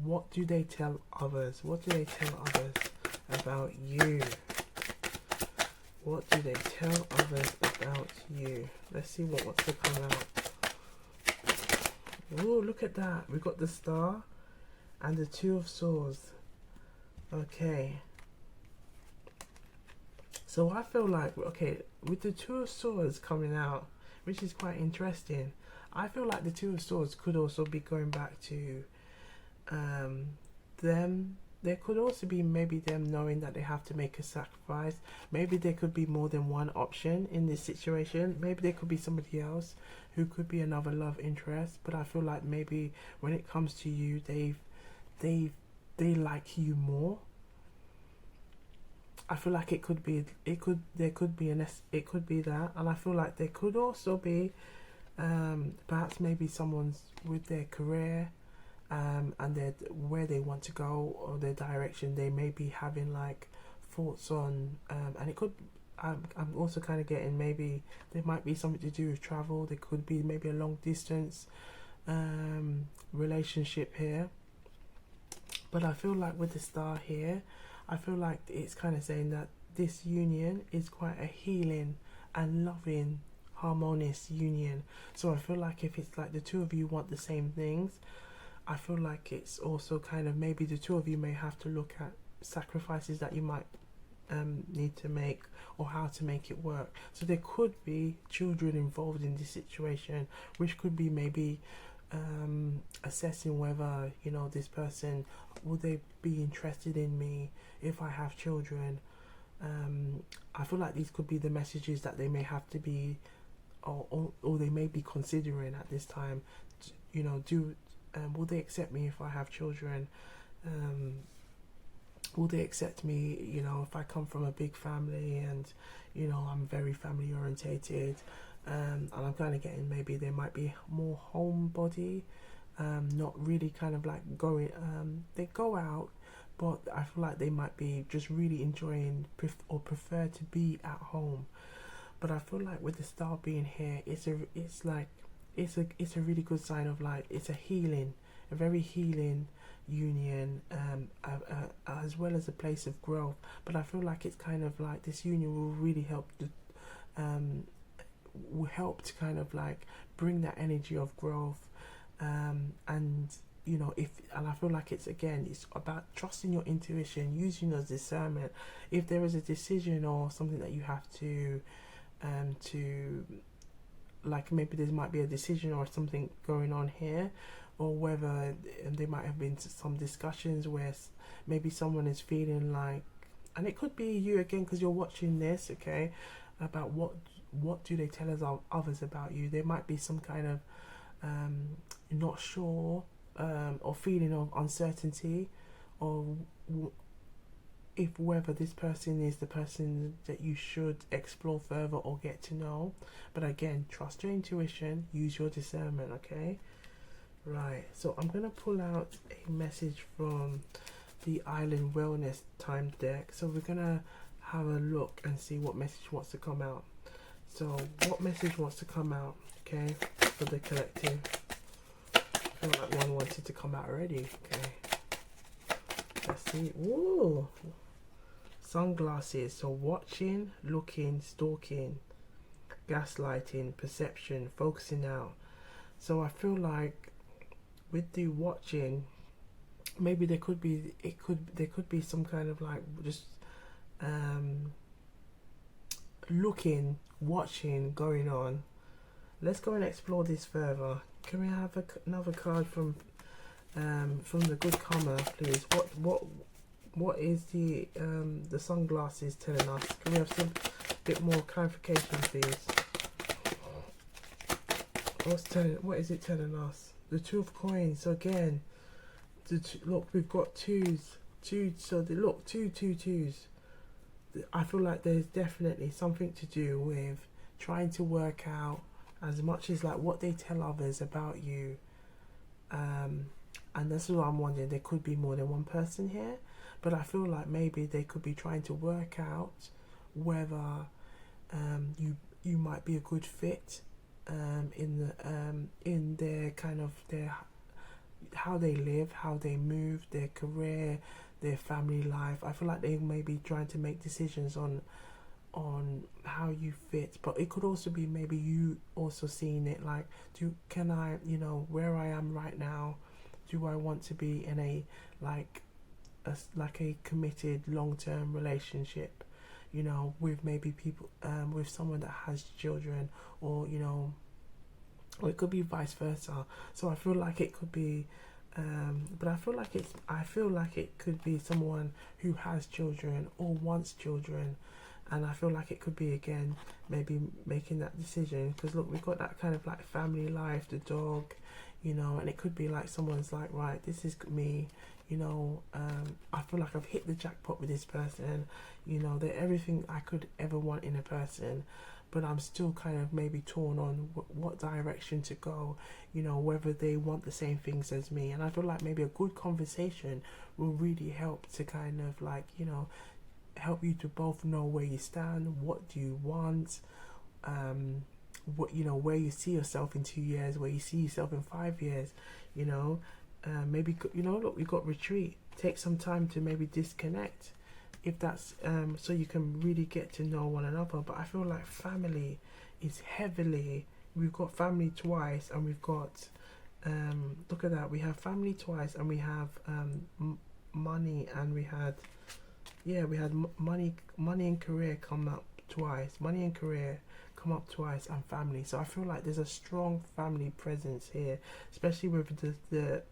A: What do they tell others? What do they tell others about you? What do they tell others about you? Let's see what wants to come out. Oh, look at that. We got the Star and the 2 of Swords. Okay. So I feel like, okay, with the 2 of Swords coming out, which is quite interesting, I feel like the 2 of Swords could also be going back to them. There could also be maybe them knowing that they have to make a sacrifice. Maybe there could be more than one option in this situation. Maybe there could be somebody else who could be another love interest. But I feel like maybe when it comes to you, they like you more. I feel like it could be that, and I feel like there could also be perhaps maybe someone's with their career. And where they want to go or their direction, they may be having like thoughts on, and it could. I'm also kind of getting maybe there might be something to do with travel. There could be maybe a long distance relationship here. But I feel like with the Star here, I feel like it's kind of saying that this union is quite a healing and loving, harmonious union. So I feel like if it's like the 2 of you want the same things, I feel like it's also kind of maybe the 2 of you may have to look at sacrifices that you might need to make, or how to make it work. So there could be children involved in this situation, which could be maybe assessing whether, you know, this person, would they be interested in me if I have children. I feel like these could be the messages that they may have to be, or they may be considering at this time. You know, will they accept me if I have children? Will they accept me, you know, if I come from a big family and, you know, I'm very family orientated, and I'm kind of getting maybe there might be more homebody, not really kind of like going, they go out, but I feel like they might be just really enjoying or prefer to be at home. But I feel like with the Star being here, it's a really good sign of like, it's a very healing union, as well as a place of growth. But I feel like it's kind of like this union will really help to kind of like bring that energy of growth, and you know, and I feel like it's about trusting your intuition, using your discernment. If there is a decision or something that you have to like, maybe there might be a decision or something going on here, or whether there might have been some discussions where maybe someone is feeling like, and it could be you again because you're watching this, okay, about what do they tell us others about you. There might be some kind of not sure, or feeling of uncertainty, or if whether this person is the person that you should explore further or get to know. But again, trust your intuition, use your discernment, okay? Right, so I'm going to pull out a message from the Island Wellness Time deck. So we're going to have a look and see what message wants to come out. So what message wants to come out, okay, for the collective? I feel like one wanted to come out already, okay. Let's see. Ooh, Sunglasses, so watching, looking, stalking, gaslighting, perception, focusing out. So I feel like with the watching, maybe there could be some kind of like just looking, watching going on. Let's go and explore this further. Can we have another card from the good karma, please? What is the sunglasses telling us? Can we have some bit more clarification, please? What is it telling us? The Two of Coins. So again, look, we've got twos. So look, two twos. I feel like there's definitely something to do with trying to work out as much as like what they tell others about you. And this is what I'm wondering. There could be more than one person here, but I feel like maybe they could be trying to work out whether you might be a good fit in their kind of their how they live, how they move, their career, their family life. I feel like they may be trying to make decisions on how you fit, but it could also be maybe you also seeing it like, can I, where I am right now, do I want to be in a committed long-term relationship, with maybe people, with someone that has children, or or it could be vice versa. So I feel like it could be, but I feel like it could be someone who has children or wants children, and I feel like it could be again maybe making that decision, because look, we've got that kind of like family life, the dog, and it could be like someone's like, right, this is me, I feel like I've hit the jackpot with this person, they're everything I could ever want in a person, but I'm still kind of maybe torn on what direction to go, whether they want the same things as me. And I feel like maybe a good conversation will really help to kind of like, help you to both know where you stand, what do you want, what where you see yourself in 2 years, where you see yourself in 5 years, maybe look, we got retreat, take some time to maybe disconnect, if that's so you can really get to know one another. But I feel like family is heavily, we've got family twice, and we've got look at that, we have family twice, and we have money, and we had money and career come up twice, and family. So I feel like there's a strong family presence here, especially with the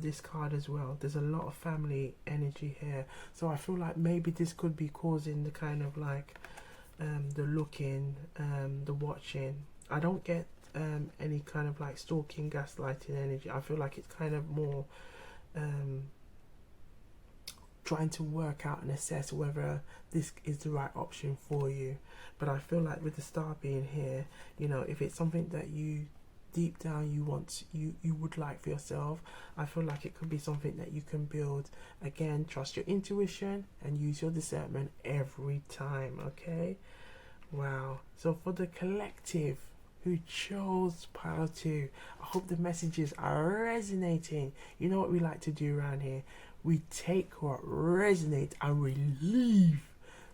A: this card as well. There's a lot of family energy here, so I feel like maybe this could be causing the kind of like the looking, the watching. I don't get any kind of like stalking, gaslighting energy. I feel like it's kind of more trying to work out and assess whether this is the right option for you. But I feel like with the star being here, if it's something that you deep down you would like for yourself, I feel like it could be something that you can build. Again, trust your intuition and use your discernment every time. Okay, wow. So for the collective who chose pile 2, I hope the messages are resonating. You know what we like to do around here, we take what resonates and we leave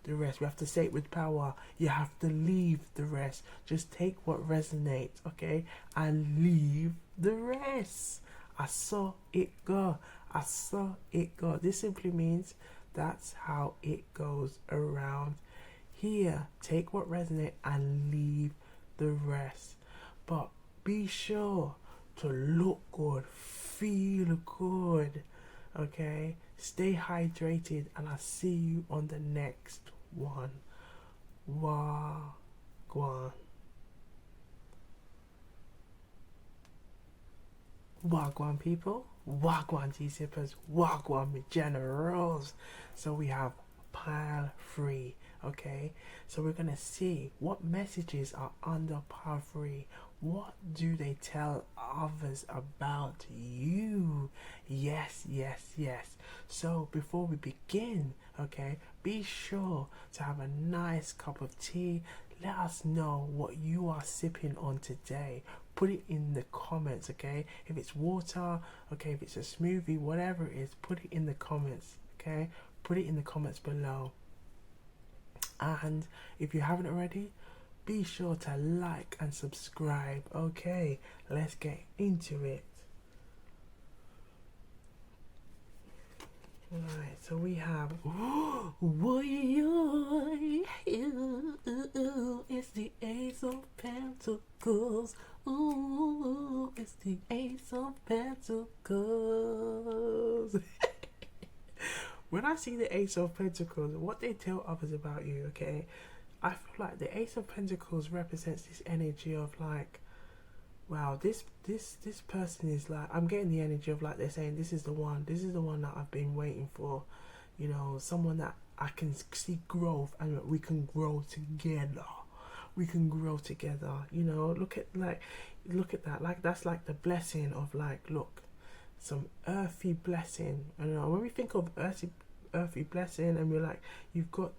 A: the rest. We have to say it with power. You have to leave the rest. Just take what resonates, okay? And leave the rest. I saw it go. I saw it go. This simply means that's how it goes around here. Take what resonates and leave the rest. But be sure to look good, feel good, okay? Stay hydrated, and I'll see you on the next one. Wagwan. Wagwan people. Wagwan G-Zippers. Wagwan generals. So we have pile 3. Okay, so we're gonna see what messages are under pile 3. What do they tell others about you? Yes. So before we begin, okay, be sure to have a nice cup of tea. Let us know what you are sipping on today. Put it in the comments, okay? If it's water, okay, if it's a smoothie, whatever it is, put it in the comments, okay? Put it in the comments below. And if you haven't already, be sure to like and subscribe. Okay, let's get into it. Right, so we have it's the Ace of Pentacles. Ooh, it's the Ace of Pentacles. When I see the Ace of Pentacles, what they tell others about you, okay, I feel like the Ace of Pentacles represents this energy of like, wow, this person is like, I'm getting the energy of like they're saying this is the one that I've been waiting for, you know, someone that I can see growth and we can grow together. We can grow together, you know. Look at that, like that's like the blessing of like, look, some earthy blessing. You know, when we think of earthy blessing, and we're like, we've got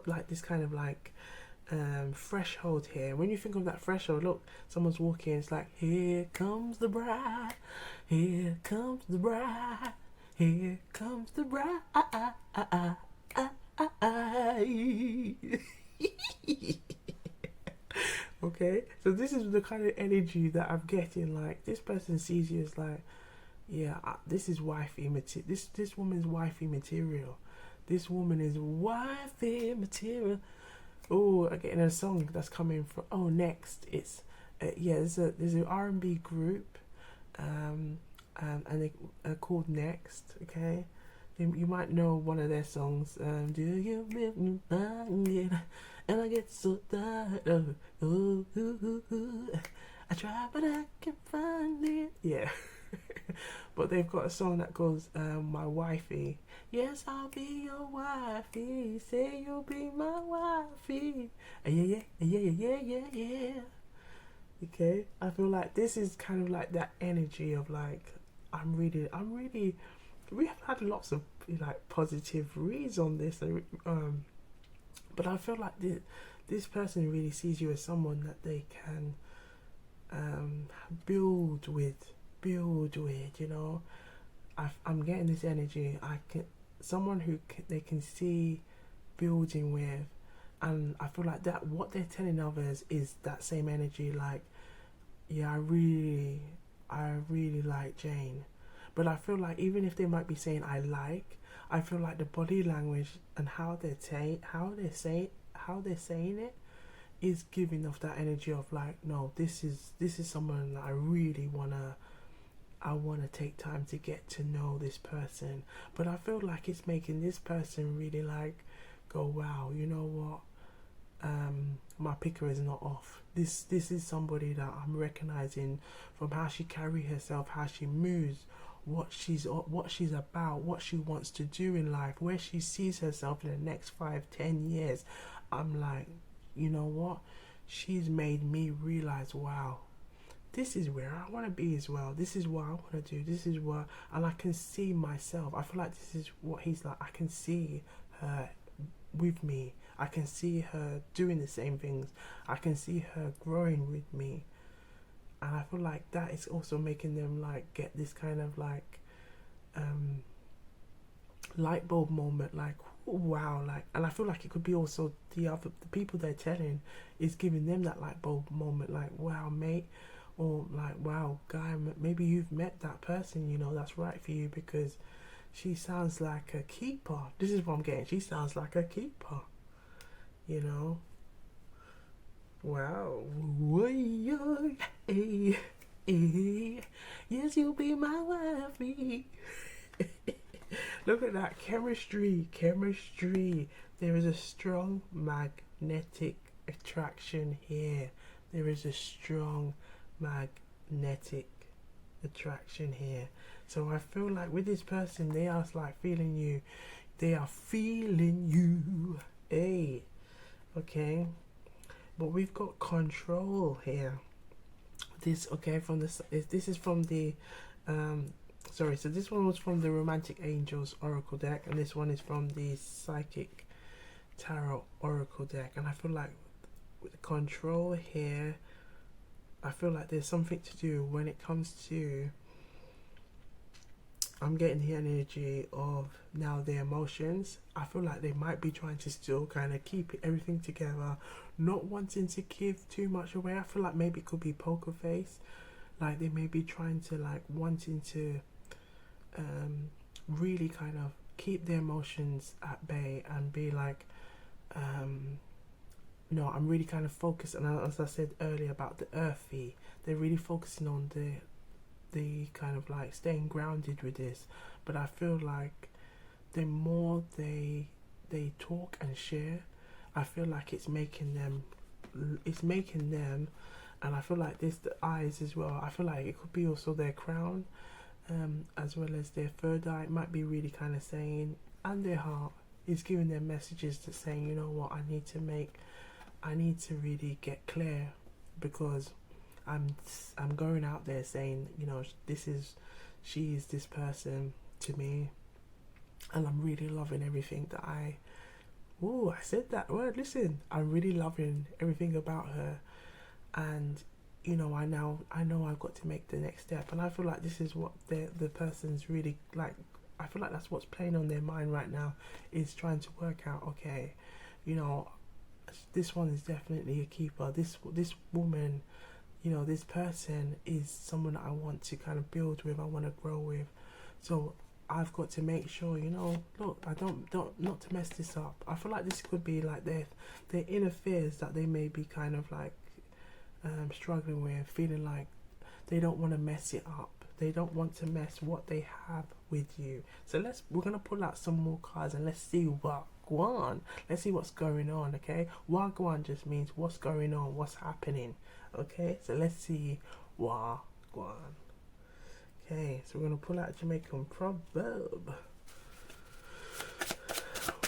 A: like this kind of like threshold here. When you think of that threshold, look, someone's walking, it's like, here comes the bride, here comes the bride, here comes the bride. Okay, so this is the kind of energy that I'm getting. Like, this person sees you as like, yeah, this is wifey material. This woman's wifey material. This woman is wifey material. Oh, I'm getting a song that's coming from. Oh, next it's there's an R&B group, and they are called Next. Okay, you might know one of their songs. Do you make me find it? And I get so tired of it. Ooh, ooh, ooh, ooh. I try, but I can't find it. Yeah. But they've got a song that goes, my wifey. Yes, I'll be your wifey. Say you'll be my wifey. Yeah, yeah, yeah, yeah, yeah, yeah. Okay, I feel like this is kind of like that energy of like, I'm really. We have had lots of like positive reads on this, but I feel like this person really sees you as someone that they can build with, you know. I'm getting this energy. Someone who they can see building with, and I feel like that what they're telling others is that same energy. Like, yeah, I really like Jane, but I feel like even if they might be saying I feel like the body language and how they're saying it is giving off that energy of like, no, this is someone that I really wanna take time to get to know this person. But I feel like it's making this person really like go, wow, you know what, my picker is not off. This is somebody that I'm recognizing from how she carries herself, how she moves, what she's about, what she wants to do in life, where she sees herself in the next 5-10 years. I'm like, you know what, she's made me realize, wow, this is where I want to be as well. This is what I want to do. This is what, and I can see myself. I feel like this is what he's like. I can see her with me. I can see her doing the same things. I can see her growing with me. And I feel like that is also making them like get this kind of like light bulb moment, like, wow, like, and I feel like it could be also the people they're telling is giving them that light bulb moment, like, wow, mate, or like, wow, guy, maybe you've met that person, you know, that's right for you, because she sounds like a keeper. This is what I'm getting. She sounds like a keeper, you know. Wow. Yes, you'll be my wifey. Look at that chemistry. There is a strong magnetic attraction here. There is a strong magnetic attraction here. So I feel like with this person, they are like feeling you. They are feeling you. Hey. Okay. But we've got control here. This, okay, from this is from the sorry, so this one was from the Romantic Angels Oracle deck, and this one is from the Psychic Tarot Oracle deck. And I feel like with control here, I feel like there's something to do when it comes to I'm getting the energy of now their emotions. I feel like they might be trying to still kind of keep everything together, not wanting to give too much away. I feel like maybe it could be poker face, like they may be trying to like wanting to really kind of keep their emotions at bay and be like, you know, I'm really kind of focused. And as I said earlier about the earthy, they're really focusing on the kind of like staying grounded with this. But I feel like the more they talk and share, I feel like it's making them, and I feel like this, the eyes as well, I feel like it could be also their crown, as well as their third eye. It might be really kind of saying, and their heart is giving them messages to saying, you know what, I need to really get clear, because I'm going out there saying, you know, she is this person to me, and I'm really loving everything that I said that word, listen, I'm really loving everything about her. And you know, I know I've got to make the next step, and I feel like this is what the person's really like. I feel like that's what's playing on their mind right now, is trying to work out, okay, you know, this one is definitely a keeper. This woman, you know, this person is someone that I want to kind of build with, I want to grow with. So I've got to make sure, you know, look, I don't not to mess this up. I feel like this could be like their inner fears that they may be kind of like struggling with, feeling like they don't want to mess it up. They don't want to mess what they have with you. So we're gonna pull out some more cards and let's see what gwan. Let's see what's going on. Okay, wagwan just means what's going on, what's happening. Okay, so let's see wagwan. Okay, so we're gonna pull out a Jamaican proverb.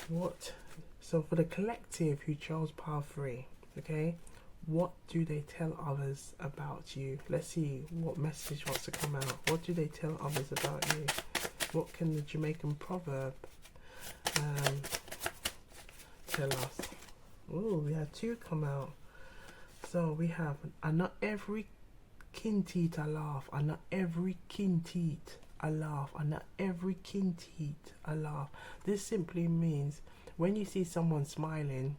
A: What? So for the collective who chose pile 3, okay, what do they tell others about you? Let's see what message wants to come out. What do they tell others about you? What can the Jamaican proverb tell us? Oh, we had 2 come out. So we have, and not every kinteet I laugh, and not every kinteet I laugh, and not every kinteet I laugh. This simply means when you see someone smiling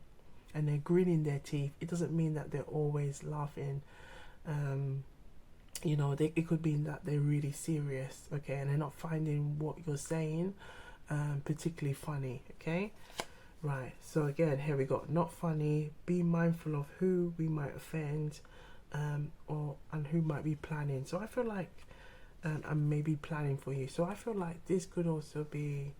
A: and they're gritting their teeth, it doesn't mean that they're always laughing. You know, it could be that they're really serious, okay, and they're not finding what you're saying particularly funny, okay? Right, so again, here we got not funny, be mindful of who we might offend, and who might be planning. So I feel like, and maybe planning for you. So I feel like this could also be,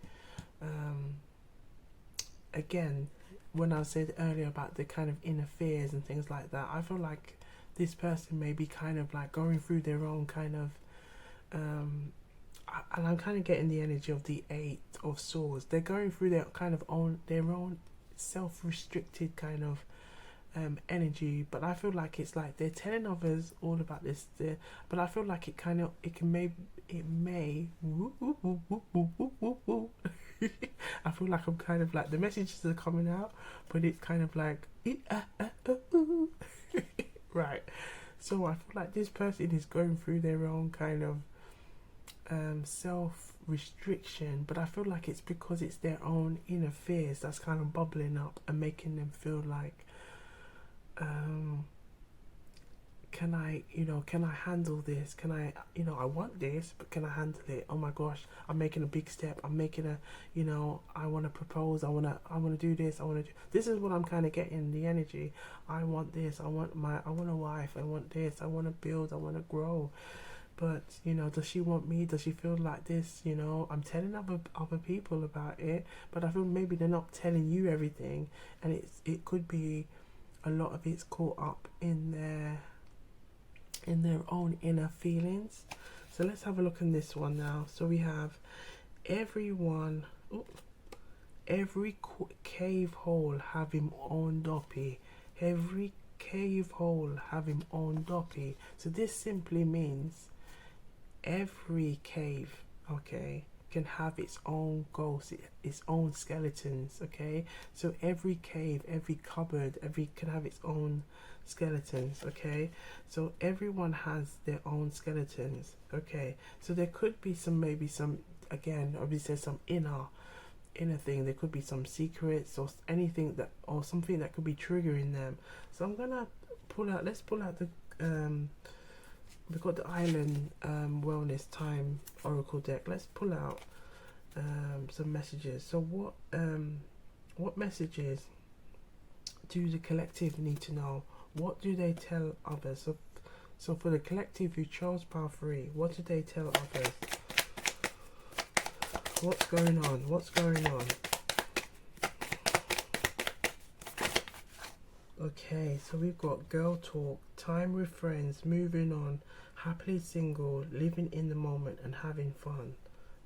A: again, when I said earlier about the kind of inner fears and things like that, I feel like this person may be kind of like going through their own kind of, and I'm kind of getting the energy of the 8 of Swords. They're going through their own self-restricted kind of energy, but I feel like it's like they're telling others all about this. But I feel like it may. I feel like I'm kind of like the messages are coming out, but it's kind of like right. So I feel like this person is going through their own kind of self-restriction, but I feel like it's because it's their own inner fears that's kind of bubbling up and making them feel like, can I handle this? Can I, I want this, but can I handle it? Oh my gosh, I'm making a big step. I'm making I want to propose. I want to do this. This is what I'm kind of getting the energy. I want this. I want a wife. I want this. I want to build. I want to grow. But, does she want me? Does she feel like this? I'm telling other people about it, but I feel maybe they're not telling you everything, and it could be a lot of it's caught up in their own inner feelings. So let's have a look in this one now. So we have every cave hole have him own doppy. Every cave hole have him own doppy. So this simply means every cave, okay, can have its own ghosts, its own skeletons, okay? So every cave, every cupboard, can have its own skeletons, okay? So everyone has their own skeletons, okay? So there could be maybe some again, obviously there's some inner thing. There could be some secrets or anything that, or something that could be triggering them. So I'm gonna pull out. Let's pull out the we've got the Island Wellness Time Oracle deck. Let's pull out some messages. So what messages do the collective need to know? What do they tell others? So for the collective who chose path 3, what do they tell others? What's going on? What's going on? Okay, so we've got girl talk, time with friends, moving on, happily single, living in the moment and having fun.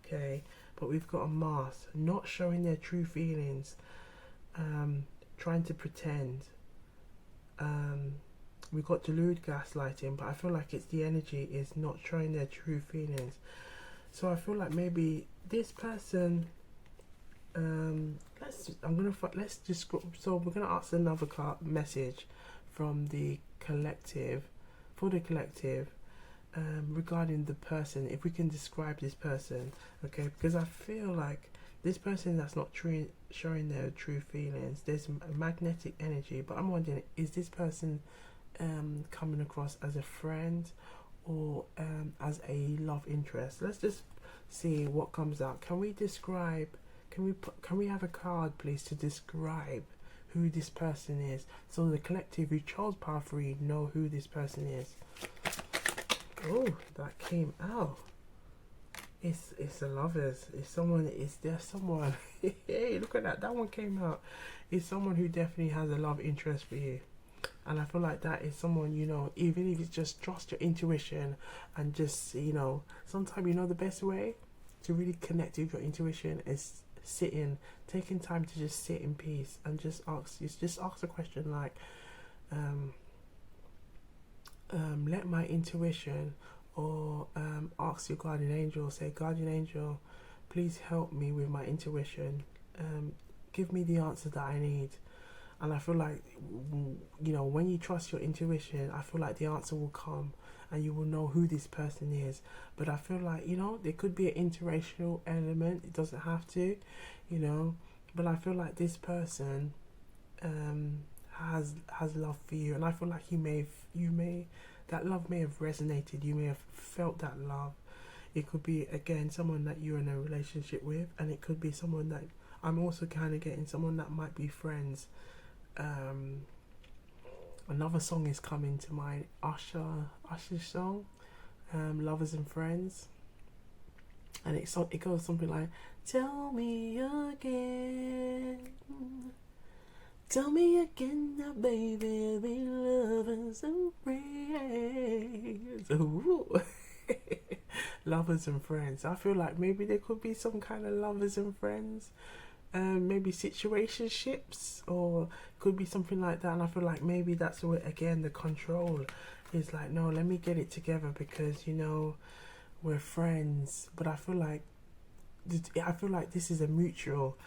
A: Okay, but we've got a mask, not showing their true feelings, trying to pretend. We've got delude gaslighting, but I feel like it's the energy is not showing their true feelings. So I feel like maybe this person, let's just go, so we're gonna ask another card message from the collective, for the collective, regarding the person, if we can describe this person, okay, because I feel like this person that's not showing their true feelings, there's a magnetic energy, but I'm wondering, is this person coming across as a friend or as a love interest? Let's just see what comes out. Can we describe, can we have a card please to describe who this person is, so the collective who chose path 3 know who this person is? Oh, that came out. It's the lovers. It's someone. Is there someone? Hey, look at that. That one came out. It's someone who definitely has a love interest for you. And I feel like that is someone, you know, even if it's just trust your intuition and just, you know, sometimes, you know, the best way to really connect with your intuition is taking time to just sit in peace and just ask a question like, let my intuition, or ask your guardian angel, say, guardian angel, please help me with my intuition, give me the answer that I need. And I feel like, you know, when you trust your intuition, I feel like the answer will come and you will know who this person is. But I feel like, you know, there could be an interracial element. It doesn't have to, you know. But I feel like this person has love for you. And I feel like that love may have resonated. You may have felt that love. It could be, again, someone that you're in a relationship with. And it could be someone that, I'm also kind of getting someone that might be friends. Another song is coming to mind, Usher's song, Lovers and Friends, and it goes something like, tell me again now, baby, we lovers and friends. Ooh. Lovers and friends. I feel like maybe there could be some kind of lovers and friends, maybe situationships, or could be something like that. And I feel like maybe that's where, again, the control is like, no, let me get it together because, you know, we're friends. But I feel like this is a mutual,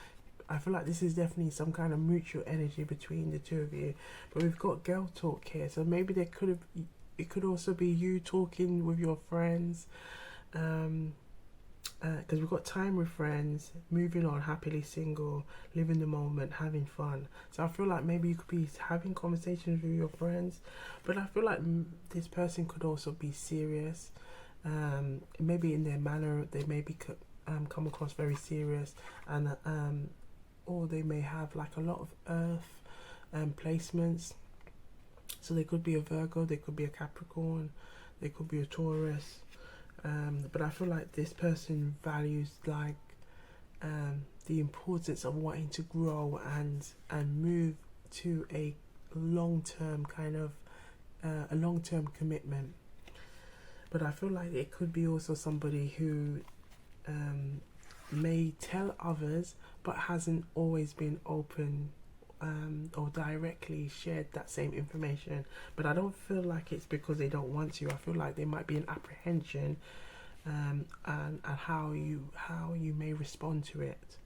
A: I feel like this is definitely some kind of mutual energy between the two of you. But we've got girl talk here, so maybe it could also be you talking with your friends, because we've got time with friends, moving on, happily single, living the moment, having fun. So I feel like maybe you could be having conversations with your friends, but I feel like this person could also be serious. Maybe in their manner, they maybe come across very serious, and or they may have like a lot of earth placements. So they could be a Virgo, they could be a Capricorn, they could be a Taurus. But I feel like this person values like the importance of wanting to grow and move to a long-term kind of a long-term commitment. But I feel like it could be also somebody who may tell others but hasn't always been open or directly shared that same information. But I don't feel like it's because they don't want to. I feel like there might be an apprehension and how you may respond to it.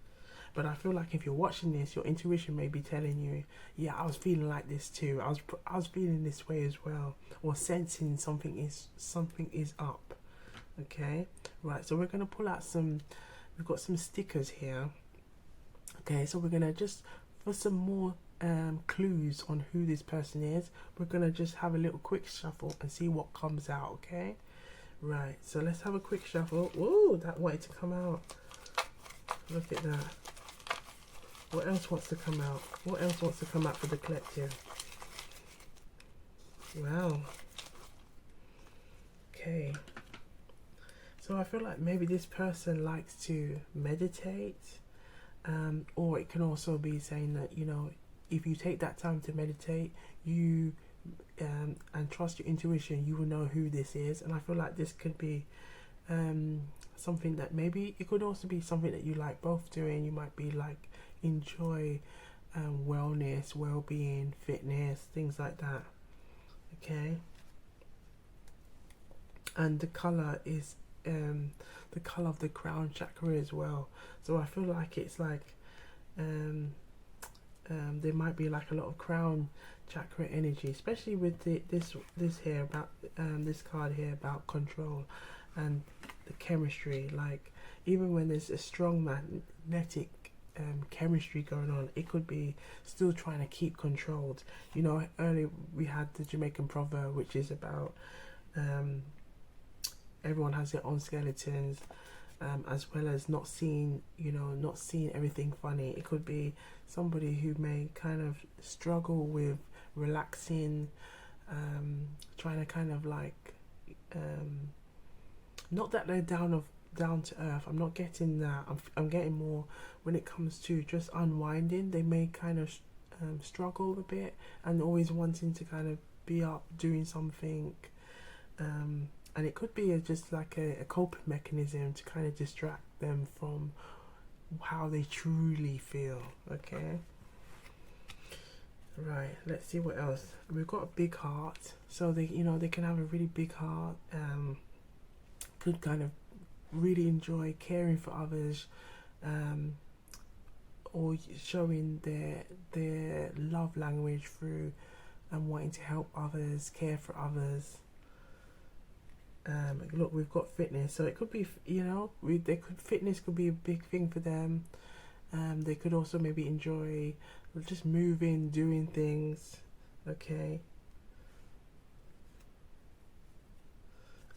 A: But I feel like if you're watching this, your intuition may be telling you, yeah, I was feeling like this too. I was feeling this way as well, or sensing something is up. Okay, right. So we're gonna pull out some we've got some stickers here. Okay, so we're gonna just, for some more clues on who this person is, we're gonna just have a little quick shuffle and see what comes out. Okay, right, so let's have a quick shuffle. Ooh, that wanted to come out. Look at that. What else wants to come out? What else wants to come out for the collective? Wow. Okay, so I feel like maybe this person likes to meditate, or it can also be saying that, you know, if you take that time to meditate, you and trust your intuition, you will know who this is. And I feel like this could be something that maybe it could also be something that you like both doing. You might be like enjoy wellness, well-being, fitness, things like that. Okay, and the color is the color of the crown chakra as well. So I feel like it's like there might be like a lot of crown chakra energy, especially with this here about this card here about control and the chemistry. Like even when there's a strong magnetic chemistry going on, it could be still trying to keep controlled. You know, earlier we had the Jamaican proverb, which is about everyone has their own skeletons, as well as not seeing, you know, not seeing everything funny. It could be somebody who may kind of struggle with relaxing, trying to kind of like not that they're down to earth. I'm not getting that. I'm getting more when it comes to just unwinding. They may kind of struggle a bit and always wanting to kind of be up doing something, and it could be just like a coping mechanism to kind of distract them from how they truly feel. Okay, right, let's see what else. We've got a big heart, so they, you know, they can have a really big heart, could kind of really enjoy caring for others, or showing their love language through wanting to help others, care for others. Look, we've got fitness, so it could be, you know, fitness could be a big thing for them. They could also maybe enjoy just moving, doing things. Okay,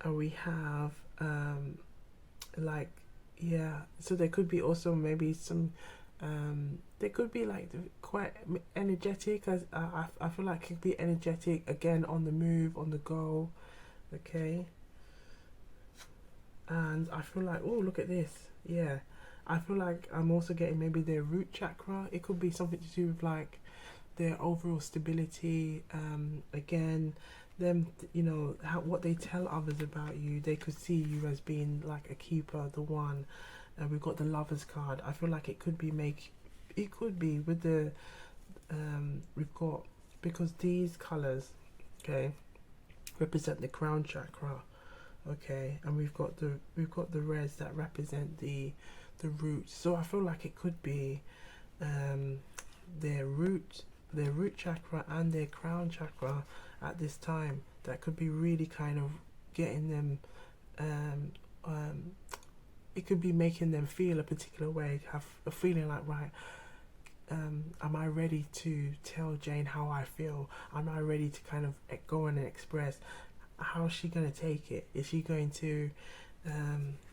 A: and we have like, yeah, so there could be also maybe some they could be like quite energetic, as I feel like it could be energetic, again, on the move, on the go. Okay, and I feel like, oh, look at this. Yeah, I feel like I'm also getting maybe their root chakra. It could be something to do with like their overall stability, again, them, you know, what they tell others about you. They could see you as being like a keeper, the one. We've got the Lovers card. I feel like it could be with the we've got, because these colors, okay, represent the crown chakra. Okay, and we've got the reds that represent the roots. So I feel like it could be their root chakra and their crown chakra at this time. That could be really kind of getting them, it could be making them feel a particular way, have a feeling like, right, am I ready to tell Jane how I feel? Am I ready to kind of go on and express? How is she going to take it? Is she going to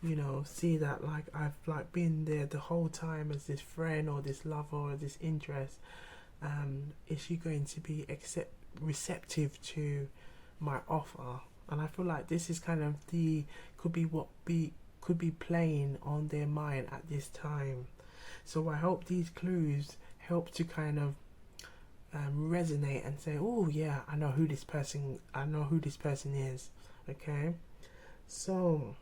A: you know, see that like I've like been there the whole time as this friend or this lover or this interest? Is she going to be receptive to my offer? And I feel like this is kind of could be playing on their mind at this time. So I hope these clues help to kind of resonate and say, oh yeah, I know who this person is. Okay, so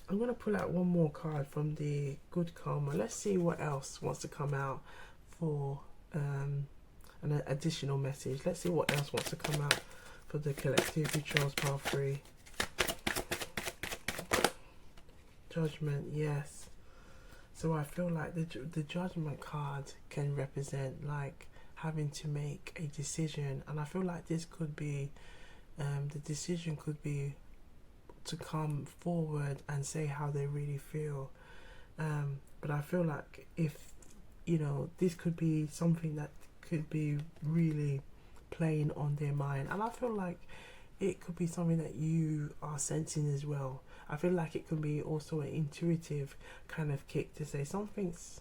A: I'm gonna pull out one more card from the Good Karma. Let's see what else wants to come out for an additional message. Let's see what else wants to come out for the collective who chose path 3. Judgment, yes. So I feel like the Judgment card can represent like having to make a decision, and I feel like this could be the decision could be to come forward and say how they really feel. But I feel like if, you know, this could be something that could be really playing on their mind, and I feel like it could be something that you are sensing as well. I feel like it could be also an intuitive kind of kick to say something's,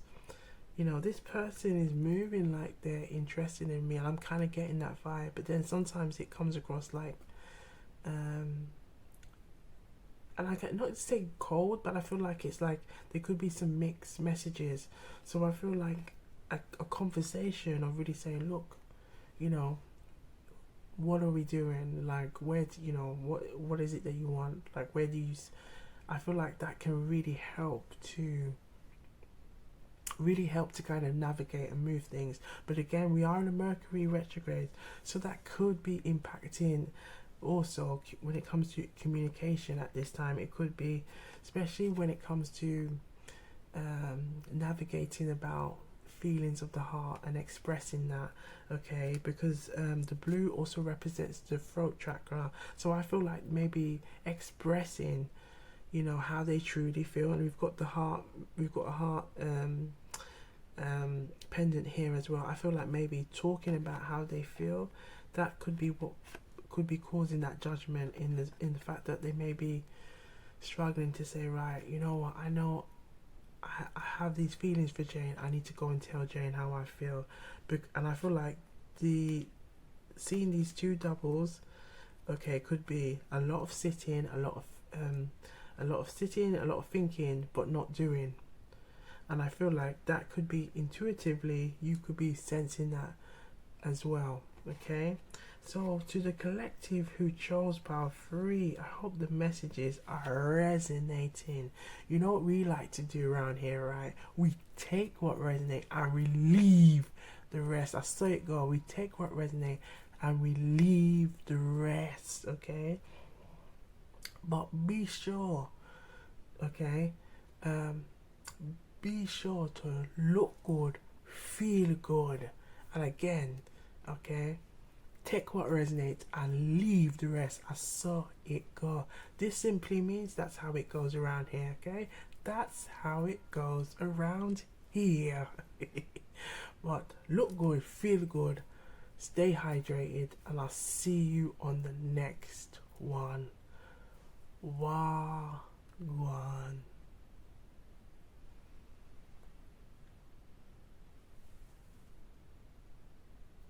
A: you know, this person is moving like they're interested in me, and I'm kind of getting that vibe. But then sometimes it comes across like, and I get, not to say cold, but I feel like it's like there could be some mixed messages. So I feel like a conversation of really saying, look, you know, what are we doing? Like, where do, you know, what is it that you want? Like, where do you? I feel like that can really help to kind of navigate and move things. But again, we are in a Mercury retrograde, so that could be impacting also when it comes to communication at this time. It could be, especially when it comes to navigating about feelings of the heart and expressing that, okay, because the blue also represents the throat chakra. So I feel like maybe expressing, you know, how they truly feel. And we've got a heart pendant here as well. I feel like maybe talking about how they feel, that could be what could be causing that judgment in the fact that they may be struggling to say, right, you know what, I know I have these feelings for Jane, I need to go and tell Jane how I feel. And I feel like seeing these two doubles, okay, could be a lot of sitting, a lot of thinking, but not doing. And I feel like that could be intuitively, you could be sensing that as well, okay? So to the collective who chose Power 3, I hope the messages are resonating. You know what we like to do around here, right? We take what resonates and we leave the rest. I saw it go. We take what resonates and we leave the rest, okay? But be sure, okay? Be sure to look good, feel good, and again, okay, take what resonates and leave the rest. I saw it go. This simply means that's how it goes around here, okay? That's how it goes around here. But look good, feel good, stay hydrated, and I'll see you on the next one. Gwan.